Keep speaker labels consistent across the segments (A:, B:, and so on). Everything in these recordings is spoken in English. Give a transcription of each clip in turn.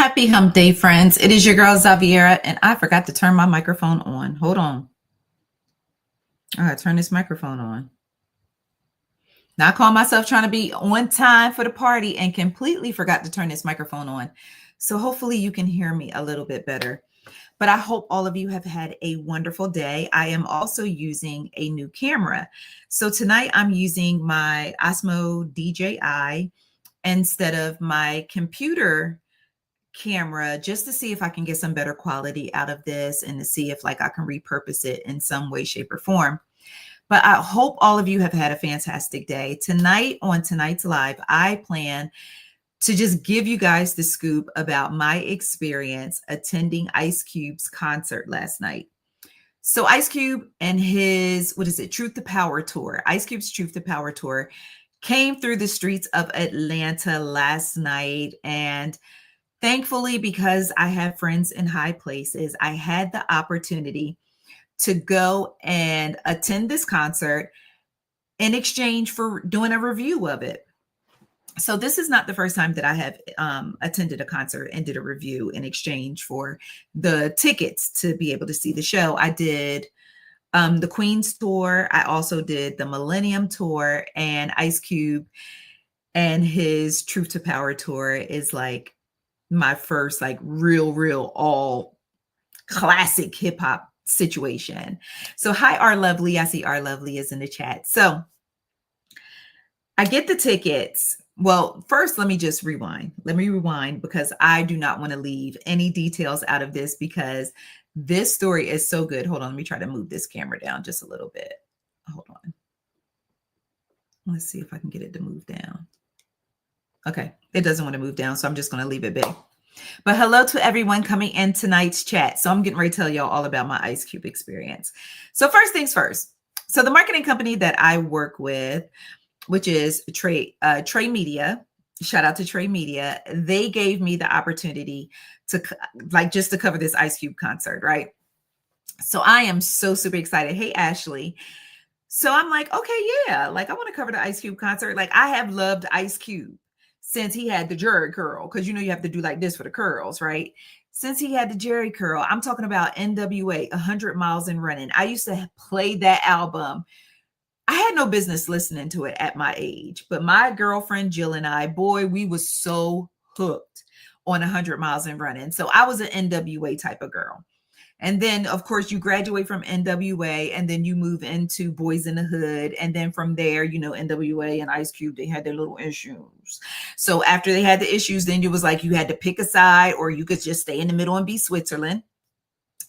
A: Happy Hump Day, friends. It is your girl Xaviera, and I forgot to turn my microphone on. Hold on. I gotta turn this microphone on. Now I call myself trying to be on time for the party and completely forgot to turn this microphone on. So hopefully you can hear me a little bit better. But I hope all of you have had a wonderful day. I am also using a new camera. So tonight I'm using my Osmo DJI instead of my computer camera, just to see if I can get some better quality out of this and to see if I can repurpose it in some way, shape, or form. But I hope all of you have had a fantastic day. Tonight on tonight's live, I plan to just give you guys the scoop about my experience attending Ice Cube's concert last night. So Ice Cube and his, Truth to Power tour, Ice Cube's Truth to Power tour came through the streets of Atlanta last night. And thankfully, because I have friends in high places, I had the opportunity to go and attend this concert in exchange for doing a review of it. So this is not the first time that I have attended a concert and did a review in exchange for the tickets to be able to see the show. I did the Queen's tour. I also did the Millennium tour, and Ice Cube and his Truth to Power tour is my first real all classic hip hop situation. So hi, R Lovely. I see R Lovely is in the chat. So I get the tickets. Well, first, let me just rewind. Let me rewind because I do not want to leave any details out of this because this story is so good. Hold on. Let me try to move this camera down just a little bit. Hold on. Let's see if I can get it to move down. Okay. It doesn't want to move down, so I'm just going to leave it big. But hello to everyone coming in tonight's chat. So I'm getting ready to tell y'all all about my Ice Cube experience. So first things first. So the marketing company that I work with, which is Trey Media, shout out to Trey Media, they gave me the opportunity to just to cover this Ice Cube concert, right? So I am so super excited. Hey, Ashley. So I'm like, okay, yeah, I want to cover the Ice Cube concert. I have loved Ice Cube since he had the Jerry curl, because you have to do like this for the curls, right? Since he had the Jerry curl, I'm talking about NWA, 100 Miles and Running. I used to play that album. I had no business listening to it at my age, but my girlfriend Jill and I, boy, we was so hooked on 100 Miles and Running. So I was an NWA type of girl. And then, of course, you graduate from NWA and then you move into Boys in the Hood. And then from there, NWA and Ice Cube, they had their little issues. So after they had the issues, then it was like you had to pick a side or you could just stay in the middle and be Switzerland.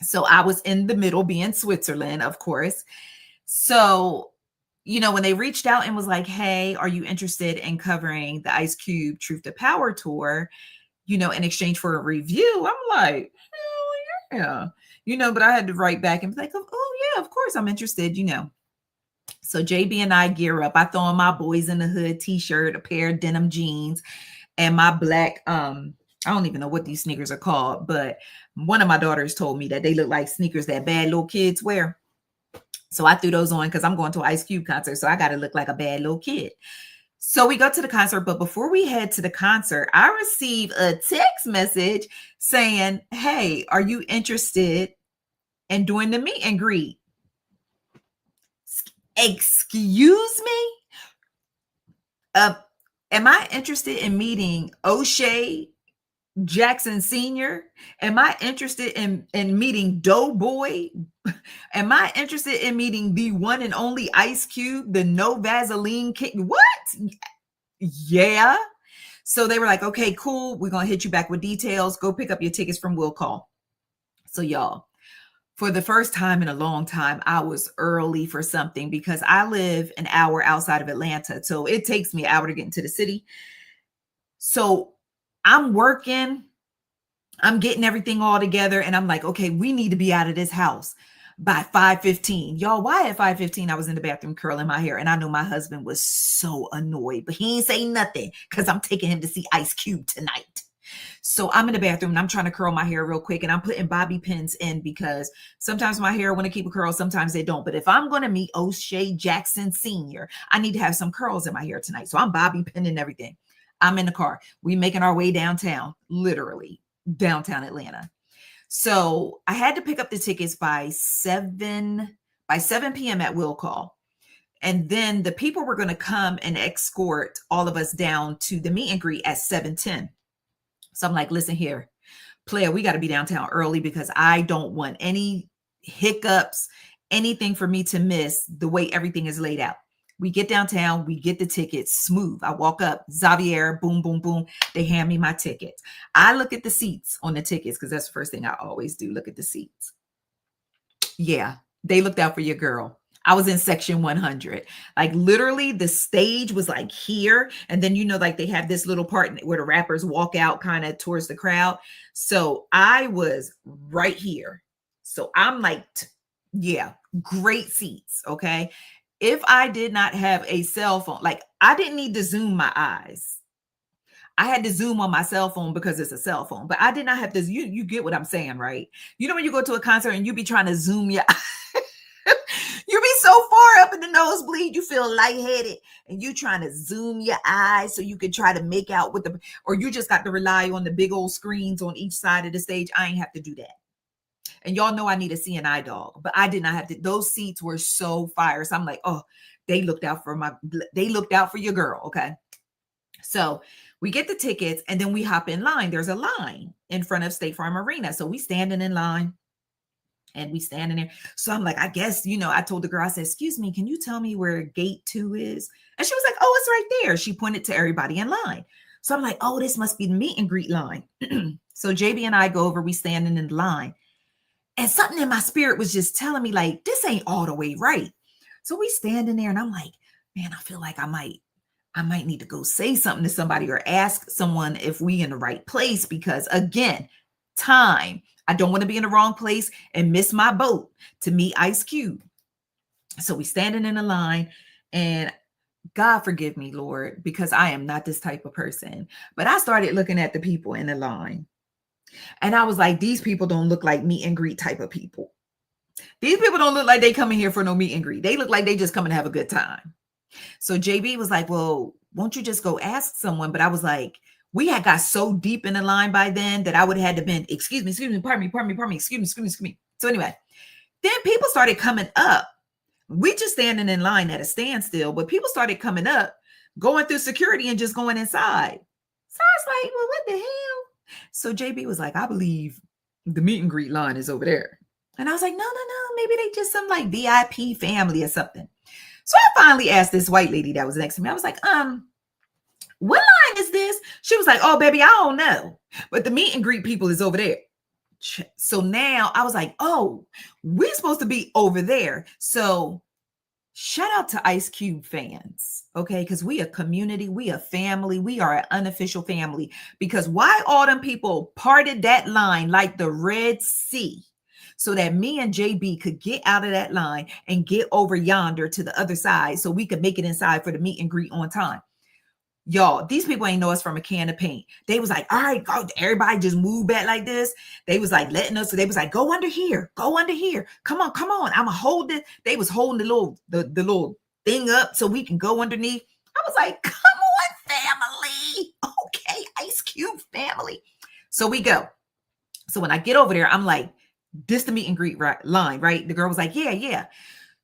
A: So I was in the middle being Switzerland, of course. So, when they reached out and was like, hey, are you interested in covering the Ice Cube Truth to Power tour, in exchange for a review? I'm like, hell yeah. But I had to write back and be like, oh yeah, of course I'm interested, So JB and I gear up. I throw on my Boys in the Hood t-shirt, a pair of denim jeans, and my black, I don't even know what these sneakers are called, but one of my daughters told me that they look like sneakers that bad little kids wear. So I threw those on because I'm going to an Ice Cube concert. So I got to look like a bad little kid. So we go to the concert, but before we head to the concert, I received a text message saying, hey, are you interested in doing the meet and greet? Excuse me? Am I interested in meeting O'Shea Jackson Sr.? Am I interested in meeting Doughboy? Am I interested in meeting the one and only Ice Cube, the no Vaseline kid? What? Yeah. So they were like, okay, cool. We're going to hit you back with details. Go pick up your tickets from Will Call. So y'all, for the first time in a long time, I was early for something because I live an hour outside of Atlanta. So it takes me an hour to get into the city. So I'm working, I'm getting everything all together. And I'm like, okay, we need to be out of this house by 5:15. Y'all, why at 5:15? I was in the bathroom curling my hair. And I know my husband was so annoyed, but he ain't say nothing because I'm taking him to see Ice Cube tonight. So I'm in the bathroom and I'm trying to curl my hair real quick. And I'm putting bobby pins in because sometimes my hair want to keep a curl, sometimes they don't. But if I'm going to meet O'Shea Jackson Sr., I need to have some curls in my hair tonight. So I'm bobby pinning everything. I'm in the car. We making our way downtown, literally. downtown Atlanta. So I had to pick up the tickets by 7 p.m. at will call. And then the people were going to come and escort all of us down to the meet and greet at 7:10. So I'm like, listen here, player, we got to be downtown early because I don't want any hiccups, anything for me to miss the way everything is laid out. We get downtown, we get the tickets smooth. I walk up, Xavier, boom, boom, boom. They hand me my tickets. I look at the seats on the tickets because that's the first thing I always do, look at the seats. Yeah, they looked out for your girl. I was in section 100. Like literally the stage was like here. And then, like they have this little part where the rappers walk out kind of towards the crowd. So I was right here. So I'm like, yeah, great seats. Okay. If I did not have a cell phone, like I didn't need to zoom my eyes. I had to zoom on my cell phone because it's a cell phone, but I did not have to. You get what I'm saying, right? When you go to a concert and you be trying to zoom your you be so far up in the nosebleed, you feel lightheaded, and you trying to zoom your eyes so you can try to make out or you just got to rely on the big old screens on each side of the stage. I ain't have to do that. And y'all know I need a CNI dog, but I did not have to. Those seats were so fire. So I'm like, oh, they looked out for your girl. Okay. So we get the tickets and then we hop in line. There's a line in front of State Farm Arena. So we standing in line and we standing there. So I'm like, I guess, I told the girl, I said, excuse me, can you tell me where gate 2 is? And she was like, oh, it's right there. She pointed to everybody in line. So I'm like, oh, this must be the meet and greet line. So JB and I go over, we standing in the line. And something in my spirit was just telling me like, this ain't all the way right. So we standing there and I'm like, man, I feel like I might need to go say something to somebody or ask someone if we in the right place, because again, time, I don't want to be in the wrong place and miss my boat to meet Ice Cube. So we standing in a line, and God forgive me, Lord, because I am not this type of person. But I started looking at the people in the line. And I was like, these people don't look like meet and greet type of people. These people don't look like they coming here for no meet and greet. They look like they just come and have a good time. So JB was like, well, won't you just go ask someone? But I was like, we had got so deep in the line by then that I would have had to been, excuse me, pardon me, excuse me. So anyway, then people started coming up. We just standing in line at a standstill, but people started coming up, going through security and just going inside. So I was like, well, what the hell? So JB was like, I believe the meet and greet line is over there. And I was like, no, maybe they just some like VIP family or something. So I finally asked this white lady that was next to me. I was like, what line is this? She was like, oh, baby, I don't know. But the meet and greet people is over there. So now I was like, oh, we're supposed to be over there. So shout out to Ice Cube fans, okay? Because we a community, we a family, we are an unofficial family. Because why all them people parted that line like the Red Sea so that me and JB could get out of that line and get over yonder to the other side so we could make it inside for the meet and greet on time. Y'all, these people ain't know us from a can of paint. They was like, all right, go, everybody just move back like this. They was like letting us, so they was like, go under here. Come on. I'ma hold it. They was holding the little thing up so we can go underneath. I was like, come on, family. Okay, Ice Cube family. So we go. So when I get over there, I'm like, this the meet and greet line, right? The girl was like, yeah.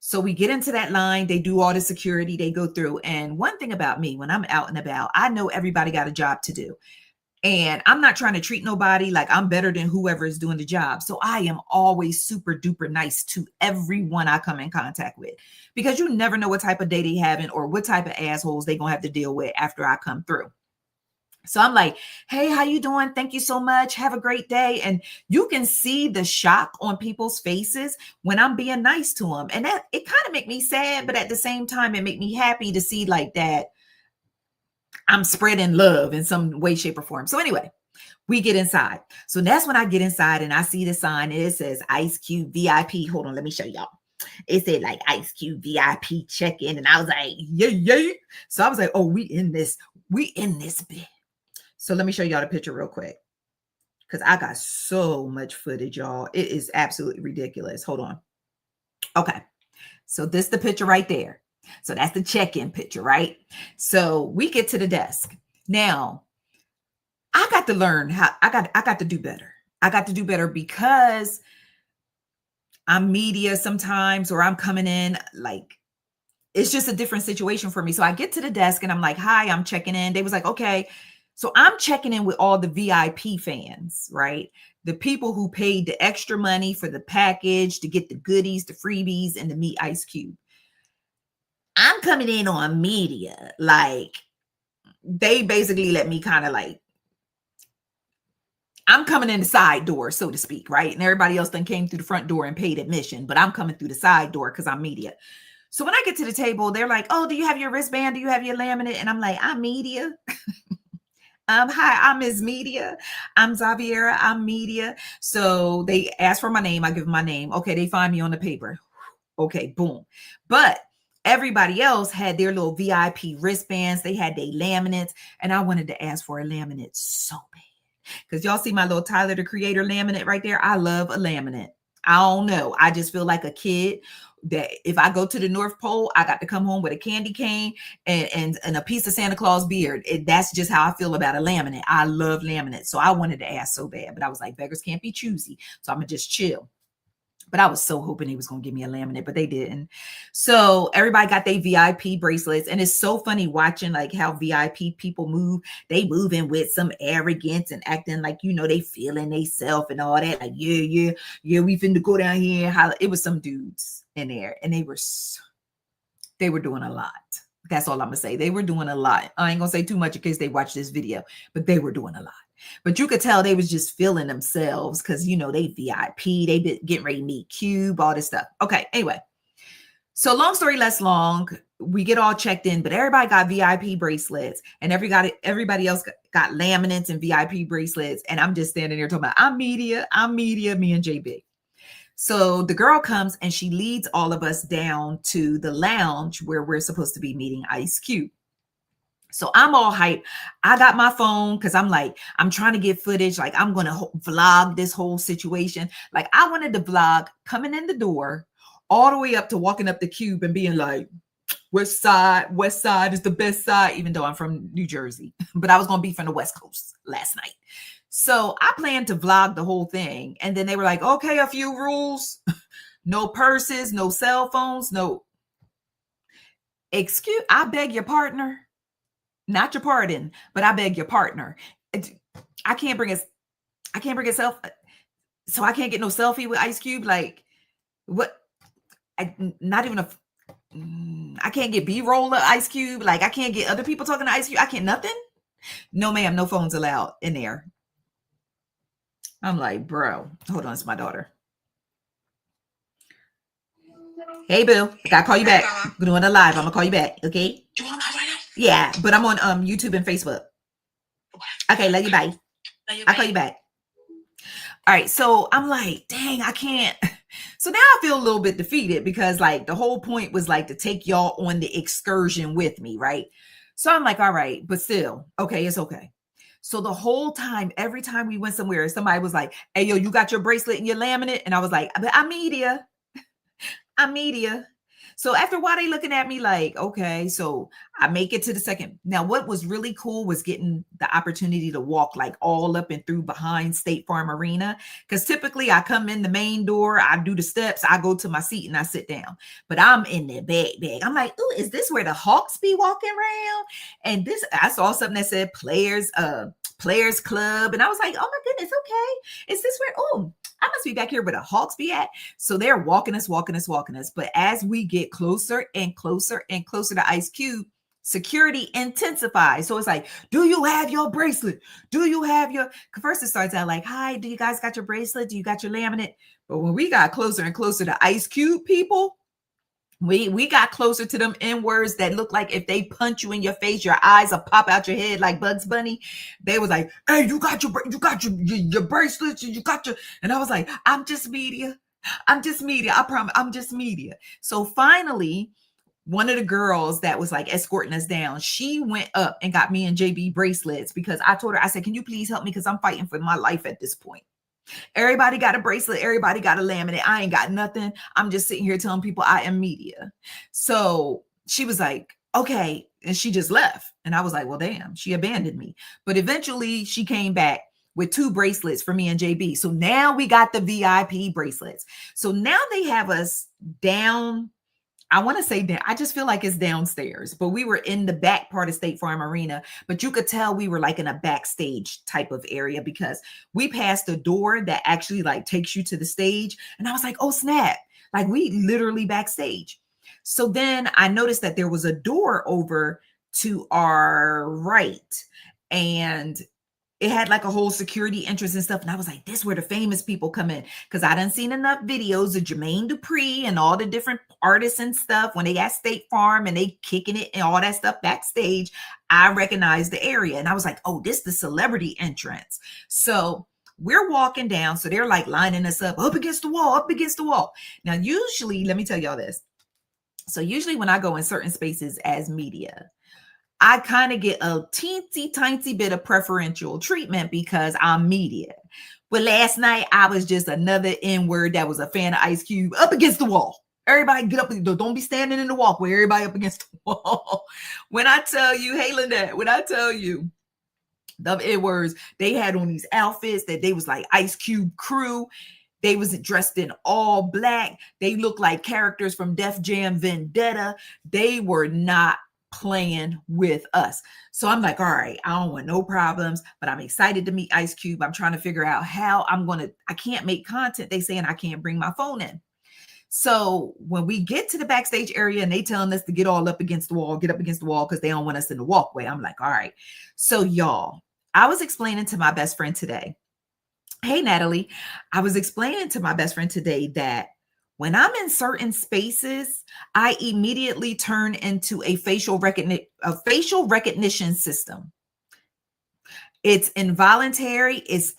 A: So we get into that line. They do all the security. They go through. And one thing about me, when I'm out and about, I know everybody got a job to do. And I'm not trying to treat nobody like I'm better than whoever is doing the job. So I am always super duper nice to everyone I come in contact with, because you never know what type of day they having or what type of assholes they going to have to deal with after I come through. So I'm like, hey, how you doing? Thank you so much. Have a great day. And you can see the shock on people's faces when I'm being nice to them. And that it kind of make me sad, but at the same time, it make me happy to see like that I'm spreading love in some way, shape, or form. So anyway, we get inside. So that's when I get inside and I see the sign and it says Ice Cube VIP. Hold on, let me show y'all. It said like Ice Cube VIP check-in. And I was like, yeah. So I was like, oh, we in this bit. So let me show y'all the picture real quick, because I got so much footage, y'all. It is absolutely ridiculous. Hold on. Okay. So this is the picture right there. So that's the check-in picture, right? So we get to the desk. Now, I got to learn how I got to do better. I got to do better because I'm media sometimes, or I'm coming in like it's just a different situation for me. So I get to the desk and I'm like, hi, I'm checking in. They was like, okay. So I'm checking in with all the VIP fans, right? The people who paid the extra money for the package to get the goodies, the freebies, and to meet Ice Cube. I'm coming in on media. Like, they basically let me kind of like, I'm coming in the side door, so to speak, right? And everybody else then came through the front door and paid admission, but I'm coming through the side door because I'm media. So when I get to the table, they're like, oh, do you have your wristband? Do you have your laminate? And I'm like, I'm media. Hi, I'm Ms. Media. I'm Xaviera. I'm media. So they ask for my name. I give them my name. Okay, they find me on the paper. Okay, boom. But everybody else had their little VIP wristbands. They had their laminates. And I wanted to ask for a laminate so bad. Because y'all see my little Tyler, the Creator laminate right there. I love a laminate. I don't know. I just feel like a kid that if I go to the North Pole, I got to come home with a candy cane and a piece of Santa Claus beard. That's just how I feel about a laminate. I love laminate. So I wanted to ask so bad, but I was like, beggars can't be choosy. So I'm going to just chill. But I was so hoping he was going to give me a laminate, but they didn't. So everybody got their VIP bracelets. And it's so funny watching like how VIP people move. They moving with some arrogance and acting like, you know, they feeling they self and all that. Like, yeah, we finna go down here and holler. It was some dudes in there and they were doing a lot. That's all I'm going to say. They were doing a lot. I ain't going to say too much in case they watch this video, but they were doing a lot. But you could tell they was just feeling themselves because, you know, they VIP, they been getting ready to meet Cube, all this stuff. Okay, anyway. So long story less long, we get all checked in, but everybody got VIP bracelets and everybody else got laminates and VIP bracelets. And I'm just standing there talking about, I'm media, me and JB. So the girl comes and she leads all of us down to the lounge where we're supposed to be meeting Ice Cube. So I'm all hyped. I got my phone because I'm like, I'm trying to get footage. Like, I'm going to vlog this whole situation. Like, I wanted to vlog coming in the door all the way up to walking up the Cube and being like, West side is the best side, even though I'm from New Jersey. But I was going to be from the West Coast last night. So I planned to vlog the whole thing. And then they were like, okay, a few rules. No purses, no cell phones, no. I beg your partner. Not your pardon, but I beg your partner. I can't bring a self. So I can't get no selfie with Ice Cube. Like, what? Not even I can't get B-roll of Ice Cube. Like, I can't get other people talking to Ice Cube. I can't nothing. No, ma'am, no phones allowed in there. I'm like, bro, hold on, it's my daughter. Hey, Boo, I gotta call you back. We're doing a live. I'm gonna call you back, okay? You on live right now? Yeah, but I'm on YouTube and Facebook. Okay, love you, bye. I'll call you back. All right, so I'm like, dang, I can't. So now I feel a little bit defeated because like the whole point was like to take y'all on the excursion with me, right? So I'm like, all right, but still, okay, it's okay. So the whole time, every time we went somewhere, somebody was like, hey, yo, you got your bracelet and your laminate? And I was like, I'm media. So after a while, they looking at me like, okay, so I make it to the second. Now, what was really cool was getting the opportunity to walk like all up and through behind State Farm Arena. Because typically I come in the main door, I do the steps, I go to my seat and I sit down. But I'm in the bag. I'm like, oh, is this where the Hawks be walking around? And I saw something that said Players Club. And I was like, oh my goodness, okay. Is this where, I must be back here where the Hawks be at. So they're walking us. But as we get closer and closer and closer to Ice Cube, security intensifies. So it's like, do you have your bracelet? Do you have your, first it starts out like, hi, do you guys got your bracelet? Do you got your laminate? But when we got closer and closer to Ice Cube people, we got closer to them N-words that look like if they punch you in your face, your eyes will pop out your head like Bugs Bunny. They was like, hey, you got your bracelets, you got your, and I was like, I'm just media. I promise, I'm just media. So finally, one of the girls that was like escorting us down, she went up and got me and JB bracelets because I told her, I said, can you please help me? Because I'm fighting for my life at this point. Everybody got a bracelet. Everybody got a laminate. I ain't got nothing. I'm just sitting here telling people I am media. So she was like, okay. And she just left. And I was like, well, damn, she abandoned me. But eventually she came back with 2 bracelets for me and JB. So now we got the VIP bracelets. So now they have us down. I want to say that I just feel like it's downstairs, but we were in the back part of State Farm Arena, but you could tell we were like in a backstage type of area because we passed a door that actually like takes you to the stage. And I was like, oh snap, like we literally backstage. So then I noticed that there was a door over to our right, and it had like a whole security entrance and stuff. And I was like, this is where the famous people come in. Because I done seen enough videos of Jermaine Dupri and all the different artists and stuff when they at State Farm and they kicking it and all that stuff backstage. I recognized the area. And I was like, oh, this is the celebrity entrance. So we're walking down. So they're like lining us up against the wall, up against the wall. Now, usually, let me tell y'all this. So usually when I go in certain spaces as media, I kind of get a teensy tiny bit of preferential treatment because I'm media. But last night I was just another N-word that was a fan of Ice Cube up against the wall. Everybody get up. Don't be standing in the walkway. Everybody up against the wall. When I tell you, hey, Lynette, when I tell you the N-words, they had on these outfits that they was like Ice Cube crew. They was dressed in all black. They looked like characters from Def Jam Vendetta. They were not playing with us. So I'm like, all right, I don't want no problems, but I'm excited to meet Ice Cube. I'm trying to figure out how I can't make content. They saying I can't bring my phone in. So when we get to the backstage area and they telling us to get all up against the wall, get up against the wall because they don't want us in the walkway. I'm like, all right. So y'all, I was explaining to my best friend today. Hey, Natalie, I was explaining to my best friend today that when I'm in certain spaces, I immediately turn into a facial recognition system. It's involuntary. It's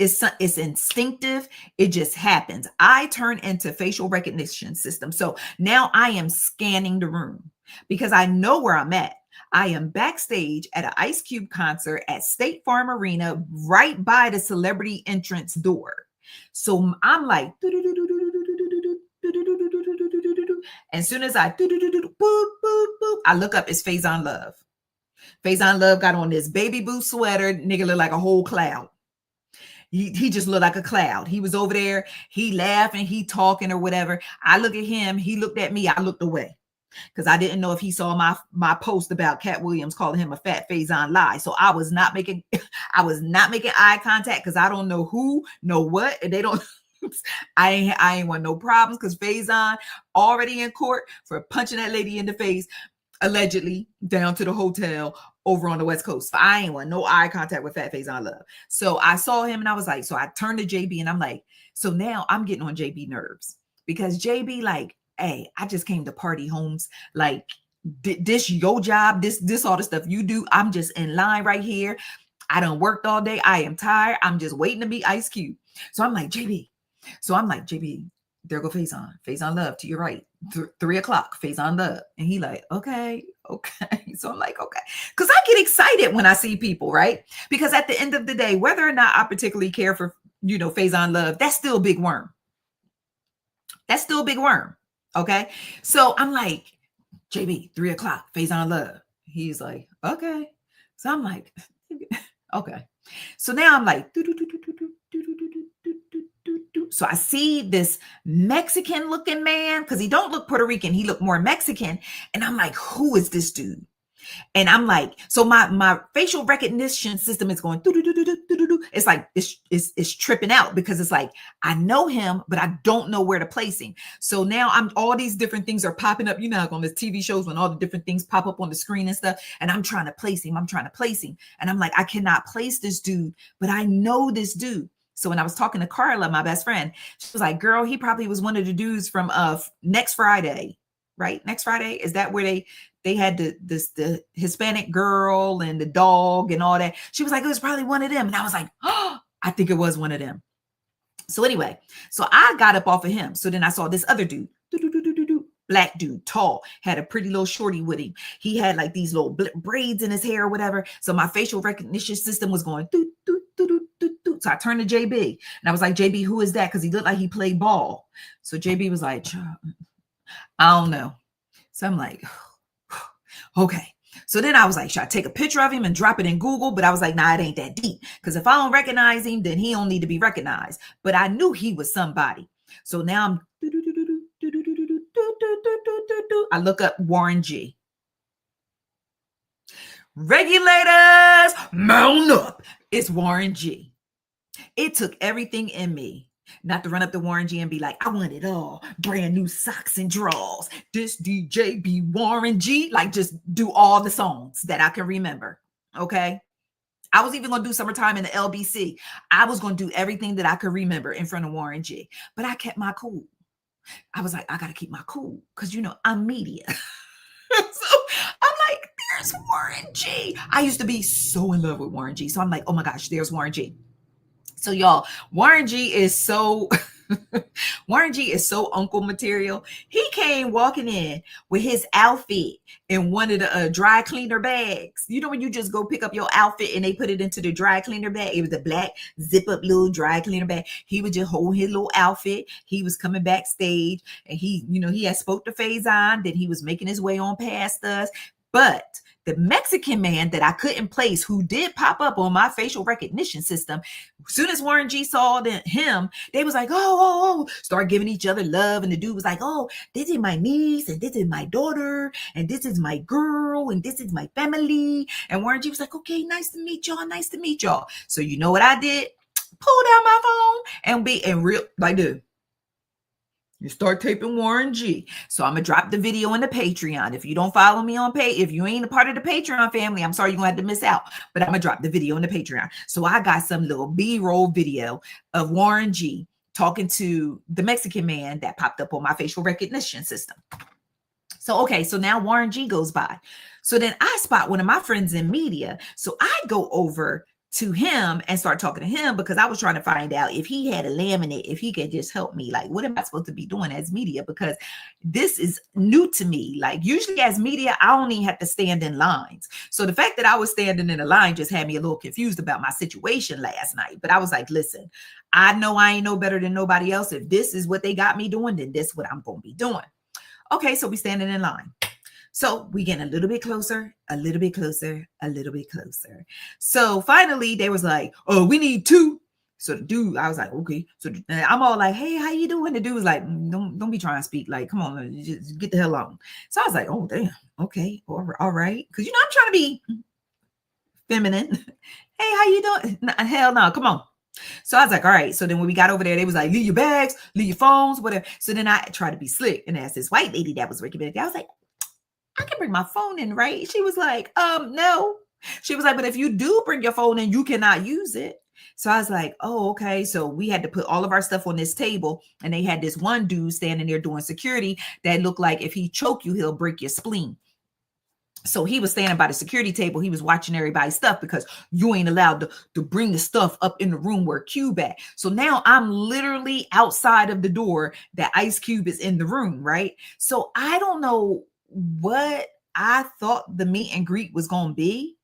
A: instinctive. It just happens. I turn into facial recognition system. So now I am scanning the room because I know where I'm at. I am backstage at an Ice Cube concert at State Farm Arena, right by the celebrity entrance door. So I'm like, as soon as I I look up, it's Faison Love. Faison Love got on this baby blue sweater. Nigga look like a whole cloud. He just looked like a cloud. He was over there. He laughing, he talking or whatever. I look at him. He looked at me. I looked away because I didn't know if he saw my post about Cat Williams calling him a fat Faison lie. So I was not making eye contact because I don't know who, know what, and they don't. I ain't want no problems because Faison already in court for punching that lady in the face, allegedly down to the hotel over on the West Coast. So I ain't want no eye contact with Fat Faison Love. So I saw him and I was like, so I turned to JB and I'm like, so now I'm getting on JB nerves because JB like, hey, I just came to party, Holmes. Like this your job, this all the stuff you do. I'm just in line right here. I done worked all day. I am tired. I'm just waiting to meet Ice Cube. So I'm like, JB, there go Faison Love to your right, 3 o'clock, Faison Love. And he like, okay. So I'm like, okay. Because I get excited when I see people, right? Because at the end of the day, whether or not I particularly care for, Faison Love, that's still a big worm. Okay. So I'm like, JB, 3 o'clock, Faison Love. He's like, okay. So I'm like, okay. So now I'm like, so I see this Mexican looking man because he don't look Puerto Rican. He looked more Mexican. And I'm like, who is this dude? And I'm like, so my facial recognition system is going, it's like, it's tripping out because it's like, I know him, but I don't know where to place him. So now all these different things are popping up. You know, on the TV shows when all the different things pop up on the screen and stuff. And I'm trying to place him. And I'm like, I cannot place this dude, but I know this dude. So when I was talking to Carla, my best friend, she was like, girl, he probably was one of the dudes from Next Friday, right? Next Friday. Is that where they had the Hispanic girl and the dog and all that? She was like, it was probably one of them. And I was like, oh, I think it was one of them. So anyway, so I got up off of him. So then I saw this other dude, black dude, tall, had a pretty little shorty with him. He had like these little braids in his hair or whatever. So my facial recognition system was going, so I turned to JB and I was like, JB, who is that? Because he looked like he played ball. So JB was like, I don't know. So I'm like, okay. So then I was like, should I take a picture of him and drop it in Google? But I was like, nah, it ain't that deep. Because if I don't recognize him, then he don't need to be recognized. But I knew he was somebody. So now I look up Warren G. Regulators, mount up. It's Warren G. It took everything in me not to run up to Warren G and be like, I want it all. Brand new socks and drawers. This DJ be Warren G. Like, just do all the songs that I can remember. Okay. I was even going to do Summertime in the LBC. I was going to do everything that I could remember in front of Warren G. But I kept my cool. I was like, I got to keep my cool because, I'm media. So I'm like, there's Warren G. I used to be so in love with Warren G. So I'm like, oh my gosh, there's Warren G. So y'all, Warren G is so uncle material. He came walking in with his outfit in one of the dry cleaner bags. You know when you just go pick up your outfit and they put it into the dry cleaner bag? It was a black zip up little dry cleaner bag. He would just hold his little outfit. He was coming backstage and he had spoke to Faison, then he was making his way on past us. But the Mexican man that I couldn't place, who did pop up on my facial recognition system, as soon as Warren G saw him, they was like, oh, start giving each other love. And the dude was like, oh, this is my niece, and this is my daughter, and this is my girl, and this is my family. And Warren G was like, okay, nice to meet y'all. So you know what I did? Pulled out my phone and real like, dude. You start taping Warren G. So I'm going to drop the video in the Patreon. If you don't follow me on if you ain't a part of the Patreon family, I'm sorry, you're going to have to miss out. But I'm going to drop the video in the Patreon. So I got some little B-roll video of Warren G talking to the Mexican man that popped up on my facial recognition system. So now Warren G goes by. So then I spot one of my friends in media. So I go over to him and start talking to him because I was trying to find out if he had a laminate, if he could just help me. Like, what am I supposed to be doing as media? Because this is new to me. Like, usually as media, I only have to stand in lines. So the fact that I was standing in a line just had me a little confused about my situation last night. But I was like, listen, I know I ain't no better than nobody else. If this is what they got me doing, then this is what I'm going to be doing. Okay, so we standing in line. So we getting a little bit closer, a little bit closer, a little bit closer. So finally they was like, oh, we need two. So the dude, I was like, okay. So I'm all like, hey, how you doing? The dude was like, don't be trying to speak. Like, come on, just get the hell on. So I was like, oh, damn. Okay. All right. Cause I'm trying to be feminine. Hey, how you doing? Hell no. Come on. So I was like, all right. So then when we got over there, they was like, leave your bags, leave your phones, whatever. So then I tried to be slick and asked this white lady that was working there. I was like, I can bring my phone in, right? She was like, no. She was like, but if you do bring your phone in, you cannot use it. So I was like, oh, okay. So we had to put all of our stuff on this table, and they had this one dude standing there doing security that looked like if he choke you, he'll break your spleen. So he was standing by the security table. He was watching everybody's stuff because you ain't allowed to bring the stuff up in the room where Cube at. So now I'm literally outside of the door that Ice Cube is in the room, right? So I don't know what I thought the meet and greet was going to be.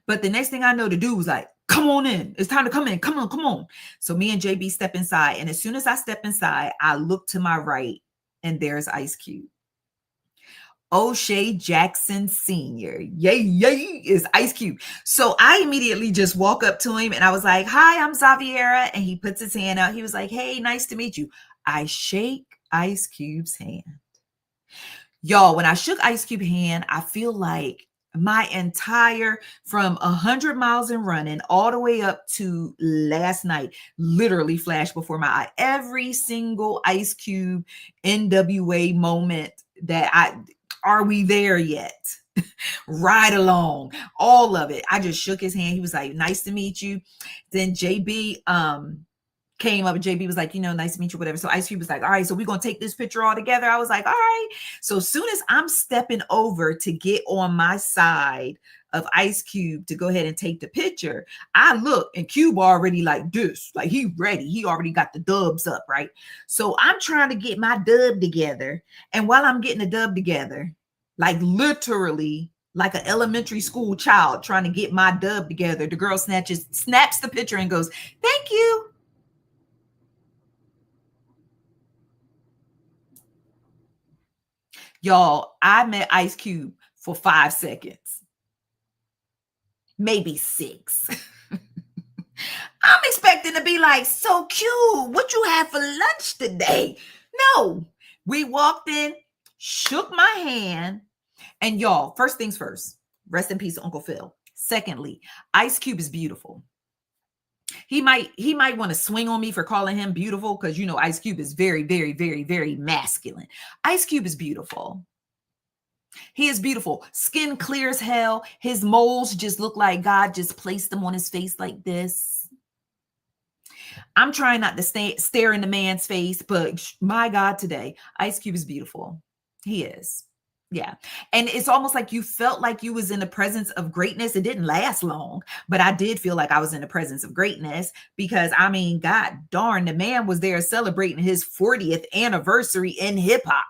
A: But the next thing I know, the dude was like, come on in. It's time to come in. Come on. So me and JB step inside. And as soon as I step inside, I look to my right and there's Ice Cube. O'Shea Jackson Sr. Yay, is Ice Cube. So I immediately just walk up to him and I was like, hi, I'm Xaviera. And he puts his hand out. He was like, hey, nice to meet you. I shake Ice Cube's hand. Y'all, when I shook Ice Cube's hand, I feel like my entire, from 100 miles and running all the way up to last night, literally flashed before my eye. Every single Ice Cube NWA moment are we there yet? Ride along, all of it. I just shook his hand. He was like, nice to meet you. Then JB came up and JB was like, nice to meet you, whatever. So Ice Cube was like, all right, so we're going to take this picture all together. I was like, all right. So as soon as I'm stepping over to get on my side of Ice Cube to go ahead and take the picture, I look and Cube already like this, like he ready. He already got the dubs up, right? So I'm trying to get my dub together. And while I'm getting the dub together, like literally like an elementary school child trying to get my dub together, the girl snaps the picture and goes, thank you. Y'all, I met Ice Cube for 5 seconds. maybe 6. I'm expecting to be like, so cute. What you have for lunch today? No, we walked in, shook my hand, and y'all, first things first, rest in peace, Uncle Phil. Secondly, Ice Cube is beautiful. He might want to swing on me for calling him beautiful because you know Ice Cube is very, very, very, very masculine. Ice Cube is beautiful. He is beautiful. Skin clear as hell. His moles just look like God just placed them on his face like this. I'm trying not to stare in the man's face, but my God, today, Ice Cube is beautiful. He is. Yeah. And it's almost like you felt like you was in the presence of greatness. It didn't last long, but I did feel like I was in the presence of greatness because I mean, God darn, the man was there celebrating his 40th anniversary in hip hop.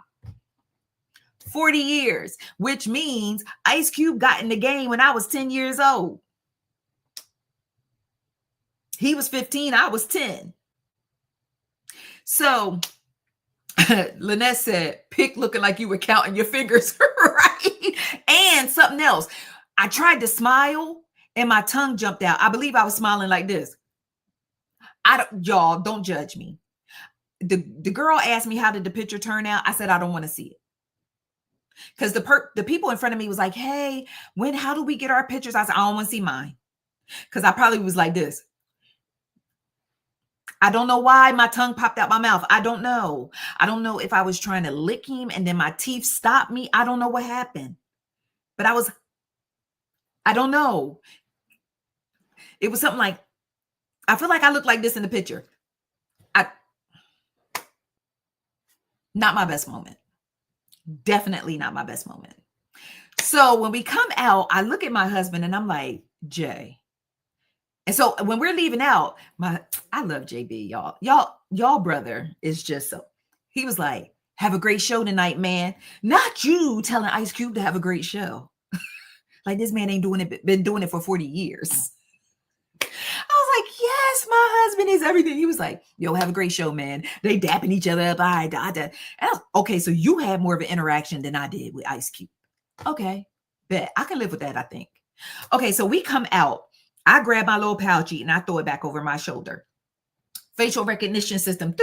A: 40 years, which means Ice Cube got in the game when I was 10 years old. He was 15, I was 10. So Lynette said, pick looking like you were counting your fingers, right? And something else. I tried to smile and my tongue jumped out. I believe I was smiling like this. Y'all don't judge me. The girl asked me, how did the picture turn out? I said, I don't want to see it. Because the people in front of me was like, hey, how do we get our pictures? I said, I don't want to see mine. Because I probably was like this. I don't know why my tongue popped out my mouth. I don't know. I don't know if I was trying to lick him and then my teeth stopped me. I don't know what happened. But I don't know. It was something like, I feel like I look like this in the picture. Not my best moment. Definitely not my best moment. So when we come out, I look at my husband and I'm like, Jay. And so when we're leaving out, I love JB, y'all. Y'all brother is just so. He was like, have a great show tonight, man. Not you telling Ice Cube to have a great show. Like this man ain't been doing it for 40 years. I was like, yes, my husband is everything. He was like, yo, have a great show, man. They dapping each other up. And I was, okay, so you had more of an interaction than I did with Ice Cube. Okay, bet. I can live with that, I think. Okay, so we come out. I grab my little pouchy and I throw it back over my shoulder. Facial recognition system.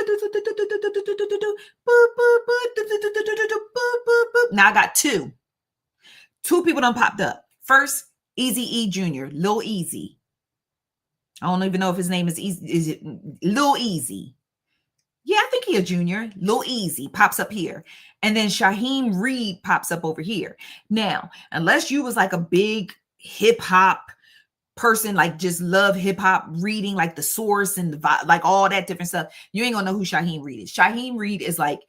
A: Now I got two. Two people done popped up. First, Eazy-E Jr., Lil Easy. I don't even know if his name is Easy. Is it Lil Easy? Yeah, I think he a junior. Lil Easy pops up here. And then Shaheem Reed pops up over here. Now, unless you was like a big hip hop person, like just love hip hop, reading like the source and like all that different stuff, you ain't gonna know who Shaheem Reed is. Shaheem Reed is like,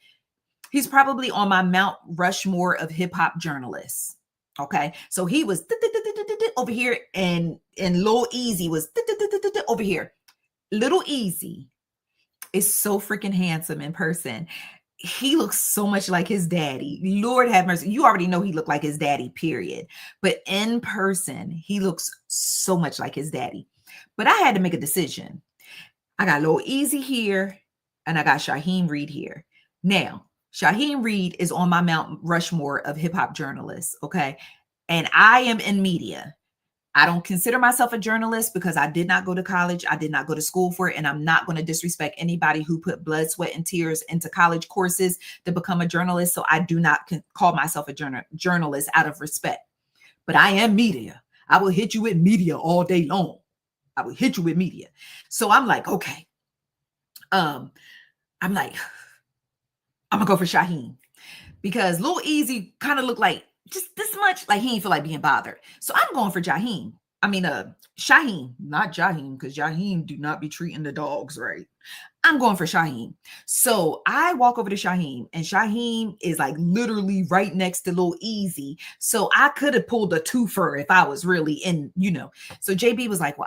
A: he's probably on my Mount Rushmore of hip hop journalists. Okay, so he was over here, and Lil Easy was over here. Little Easy is so freaking handsome in person. He looks so much like his daddy. Lord have mercy. You already know he looked like his daddy, period. But in person, he looks so much like his daddy. But I had to make a decision. I got Lil Easy here, and I got Shaheem Reed here. Now, Shaheem Reed is on my Mount Rushmore of hip hop journalists, okay? And I am in media. I don't consider myself a journalist because I did not go to college. I did not go to school for it. And I'm not going to disrespect anybody who put blood, sweat, and tears into college courses to become a journalist. So I do not call myself a journalist out of respect. But I am media. I will hit you with media all day long. I will hit you with media. So I'm like, okay. I'm like, I'm going to go for Shaheem. Because Lil Easy kind of looked like just this much, like he ain't feel like being bothered. So I'm going for Shaheem. Shaheem, not Jaheim, because Jaheim do not be treating the dogs right. I'm going for Shaheem. So I walk over to Shaheem, and Shaheem is like literally right next to Lil Easy. So I could have pulled a twofer if I was really in, So JB was like,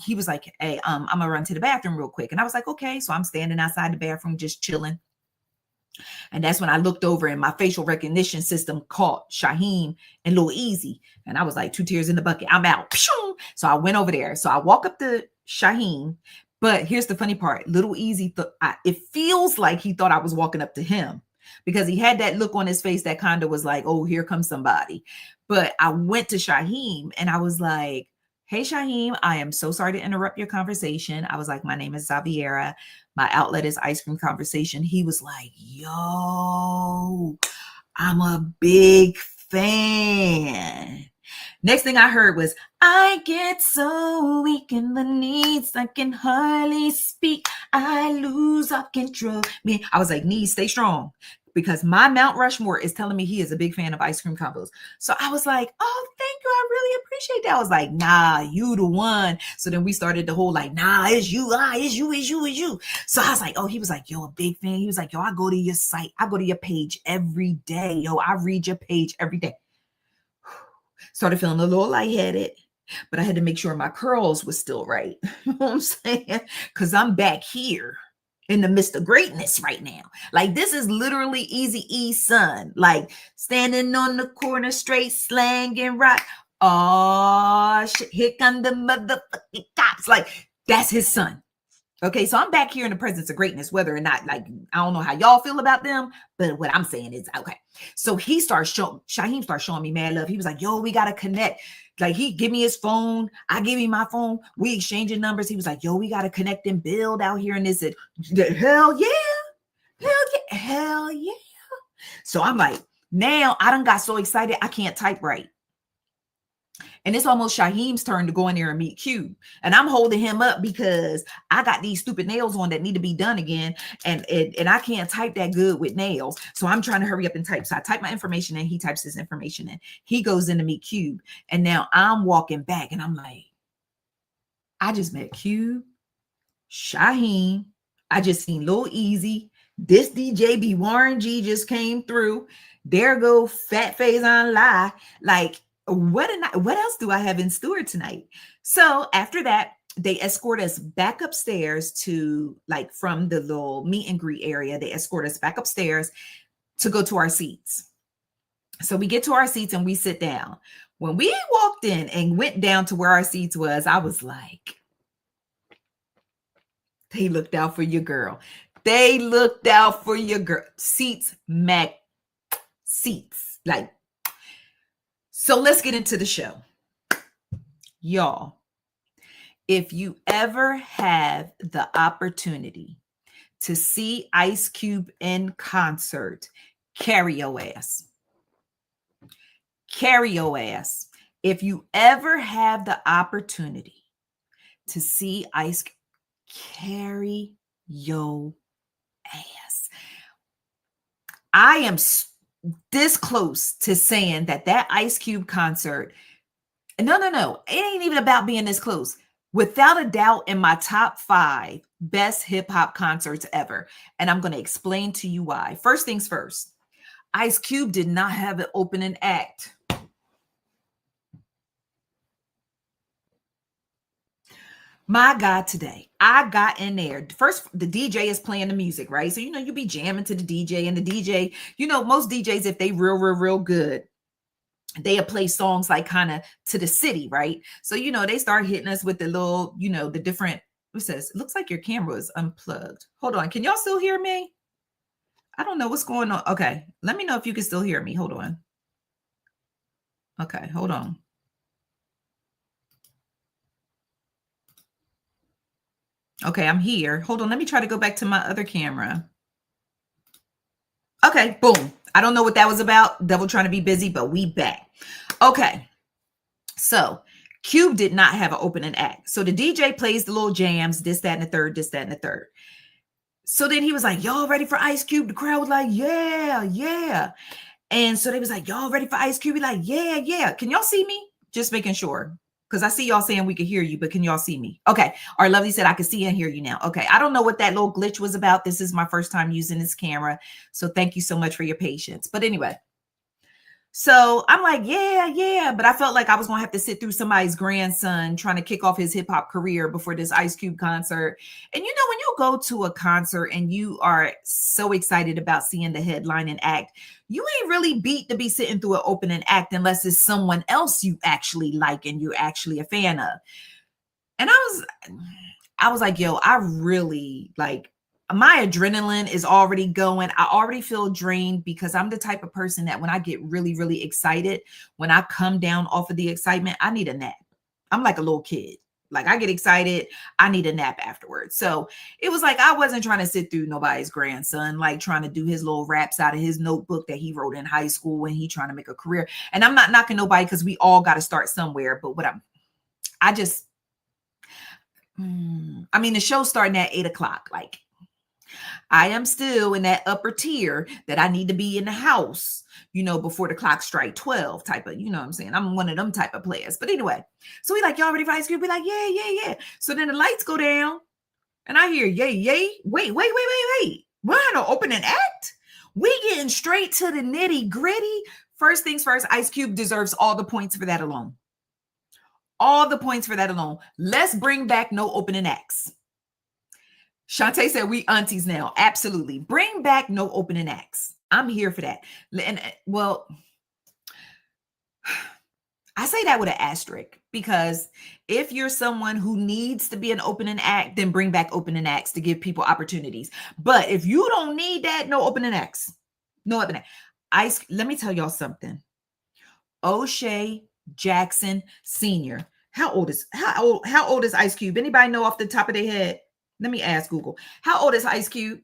A: he was like, hey, I'm gonna run to the bathroom real quick. And I was like, okay. So I'm standing outside the bathroom, just chilling. And that's when I looked over and my facial recognition system caught Shaheem and Lil Easy. And I was like, 2 tears in the bucket. I'm out. So I went over there. So I walk up to Shaheem. But here's the funny part. Lil Easy, it feels like he thought I was walking up to him because he had that look on his face that kind of was like, oh, here comes somebody. But I went to Shaheem and I was like, Hey, Shaheem, I am so sorry to interrupt your conversation. I was like, my name is Xaviera. My outlet is Ice Cream Conversation. He was like, yo, I'm a big fan. Next thing I heard was, I get so weak in the knees, I can hardly speak. I lose all control. I was like, knees, stay strong. Because my Mount Rushmore is telling me he is a big fan of ice cream combos. So I was like, oh, thank you. I really appreciate that. I was like, nah, you the one. So then we started the whole like, nah, it's you. It's you. So I was like, oh, he was like, yo, a big fan. He was like, yo, I go to your site. I go to your page every day. Yo, I read your page every day. Started feeling a little lightheaded, but I had to make sure my curls was still right. You know what I'm saying? Because I'm back here in the midst of greatness right now. Like, this is literally Eazy-E's son, like standing on the corner straight slanging rock. Oh shit, here come the motherfucking cops. Like, that's his son. Okay, so I'm back here in the presence of greatness, whether or not, like, I don't know how y'all feel about them, but what I'm saying is, okay. So Shaheem starts showing me mad love. He was like, yo, we got to connect. Like, he give me his phone. I give him my phone. We exchanging numbers. He was like, yo, we got to connect and build out here in this. Hell yeah. So I'm like, now I done got so excited, I can't type right. And it's almost Shaheem's turn to go in there and meet Cube. And I'm holding him up because I got these stupid nails on that need to be done again. And I can't type that good with nails. So I'm trying to hurry up and type. So I type my information in. He types his information in. He goes in to meet Cube. And now I'm walking back and I'm like, I just met Cube, Shaheem. I just seen Lil Easy. This DJ B Warren G just came through. There go Fat Phase on Lie. Like, what else do I have in store tonight? So after that, they escort us back upstairs to, like, from the little meet and greet area. They escort us back upstairs to go to our seats. So we get to our seats and we sit down. When we walked in and went down to where our seats was, I was like, they looked out for your girl. They looked out for your girl. Seats. Like, so let's get into the show. Y'all, if you ever have the opportunity to see Ice Cube in concert, carry your ass. Carry your ass. If you ever have the opportunity to see Ice Cube, carry your ass. I am this close to saying that Ice Cube concert, no, it ain't even about being this close. Without a doubt, in my top 5 best hip hop concerts ever. And I'm going to explain to you why. First things first, Ice Cube did not have an opening act. My God, today I got in there. First, the DJ is playing the music, right? So, you be jamming to the DJ, and the DJ, most DJs, if they real good, they'll play songs like kind of to the city, right? So, they start hitting us with the little, the different, it says, looks like your camera is unplugged. Hold on. Can y'all still hear me? I don't know what's going on. Okay. Let me know if you can still hear me. Hold on. Okay. Hold on. Okay, I'm here. Hold on. Let me try to go back to my other camera. Okay, boom. I don't know what that was about. Devil trying to be busy, but we back. Okay. So Cube did not have an opening act. So the DJ plays the little jams, this, that, and the third, this, that, and the third. So then he was like, y'all ready for Ice Cube? The crowd was like, yeah. And so they was like, y'all ready for Ice Cube? Be like, yeah. Can y'all see me? Just making sure. Because I see y'all saying we could hear you, but can y'all see me? Okay. Our Lovely said I can see and hear you now. Okay. I don't know what that little glitch was about. This is my first time using this camera. So thank you so much for your patience. But anyway. So I'm like, yeah. But I felt like I was going to have to sit through somebody's grandson trying to kick off his hip hop career before this Ice Cube concert. And when you go to a concert and you are so excited about seeing the headline and act, you ain't really beat to be sitting through an opening act unless it's someone else you actually like and you're actually a fan of. And I was like, yo, I really like, my adrenaline is already going. I already feel drained because I'm the type of person that when I get really, really excited, when I come down off of the excitement, I need a nap. I'm like a little kid. Like I get excited, I need a nap afterwards. So it was like I wasn't trying to sit through nobody's grandson, like trying to do his little raps out of his notebook that he wrote in high school when he trying to make a career. And I'm not knocking nobody because we all got to start somewhere. But I just, I mean, the show's starting at 8 o'clock. Like I am still in that upper tier that I need to be in the house, before the clock strike 12 type of, what I'm saying? I'm one of them type of players. But anyway, so we like, y'all ready for Ice Cube? Be like, yeah, yeah, yeah. So then the lights go down and I hear, yay, yay. Wait. We're on an opening act. We getting straight to the nitty gritty. First things first, Ice Cube deserves all the points for that alone. All the points for that alone. Let's bring back no opening acts. Shantae said we aunties now. Absolutely. Bring back no opening acts. I'm here for that. And well, I say that with an asterisk because if you're someone who needs to be an opening act, then bring back opening acts to give people opportunities. But if you don't need that, no opening acts. No opening acts. Let me tell y'all something. O'Shea Jackson Sr. How old is Ice Cube? Anybody know off the top of their head? Let me ask Google. How old is Ice Cube?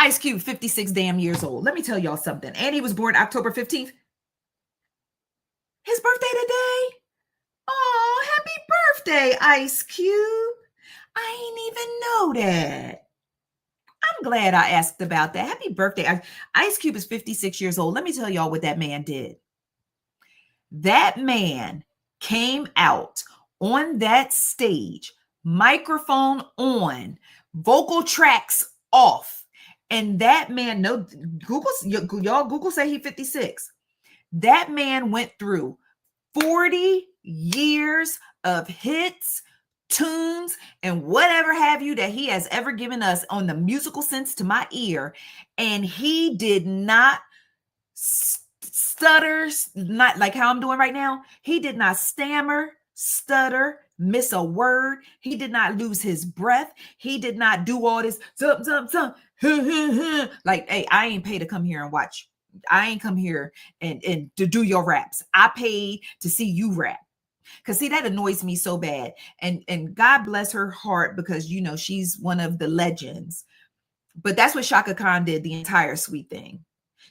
A: Ice Cube, 56 damn years old. Let me tell y'all something. And he was born October 15th. His birthday today? Oh, happy birthday, Ice Cube. I ain't even know that. I'm glad I asked about that. Happy birthday. Ice Cube is 56 years old. Let me tell y'all what that man did. That man came out on that stage, microphone on, vocal tracks off. And that man, no, Google say he 56. That man went through 40 years of hits, tunes, and whatever have you that he has ever given us on the musical sense to my ear. And he did not stutter, not like how I'm doing right now. He did not stammer, stutter, miss a word. He did not lose his breath. He did not do all this like, hey, I ain't paid to come here and watch. I ain't come here and to do your raps. I paid to see you rap. Because see, that annoys me so bad. And God bless her heart because, she's one of the legends. But that's what Shaka Khan did, the entire Sweet thing.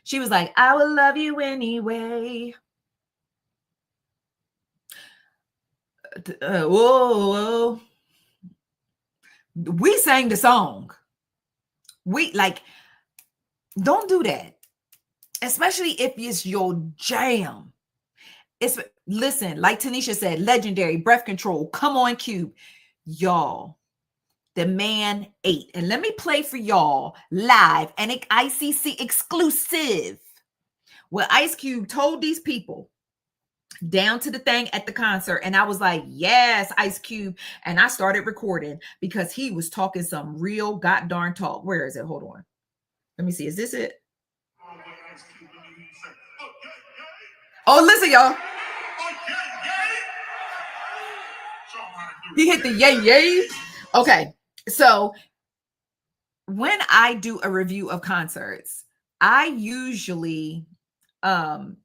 A: She was like, I will love you anyway. Whoa. We sang the song. We don't do that. Especially if it's your jam. Listen, like Tanisha said, legendary, breath control. Come on, Cube. Y'all, the man ate. And let me play for y'all live and ICC exclusive. What Ice Cube told these people down to the thing at the concert. And I was like, yes, Ice Cube. And I started recording because he was talking some real goddamn talk. Where is it? Hold on. Let me see. Is this it? Oh, listen, y'all. He hit the yay, yay. Okay. So when I do a review of concerts, I usually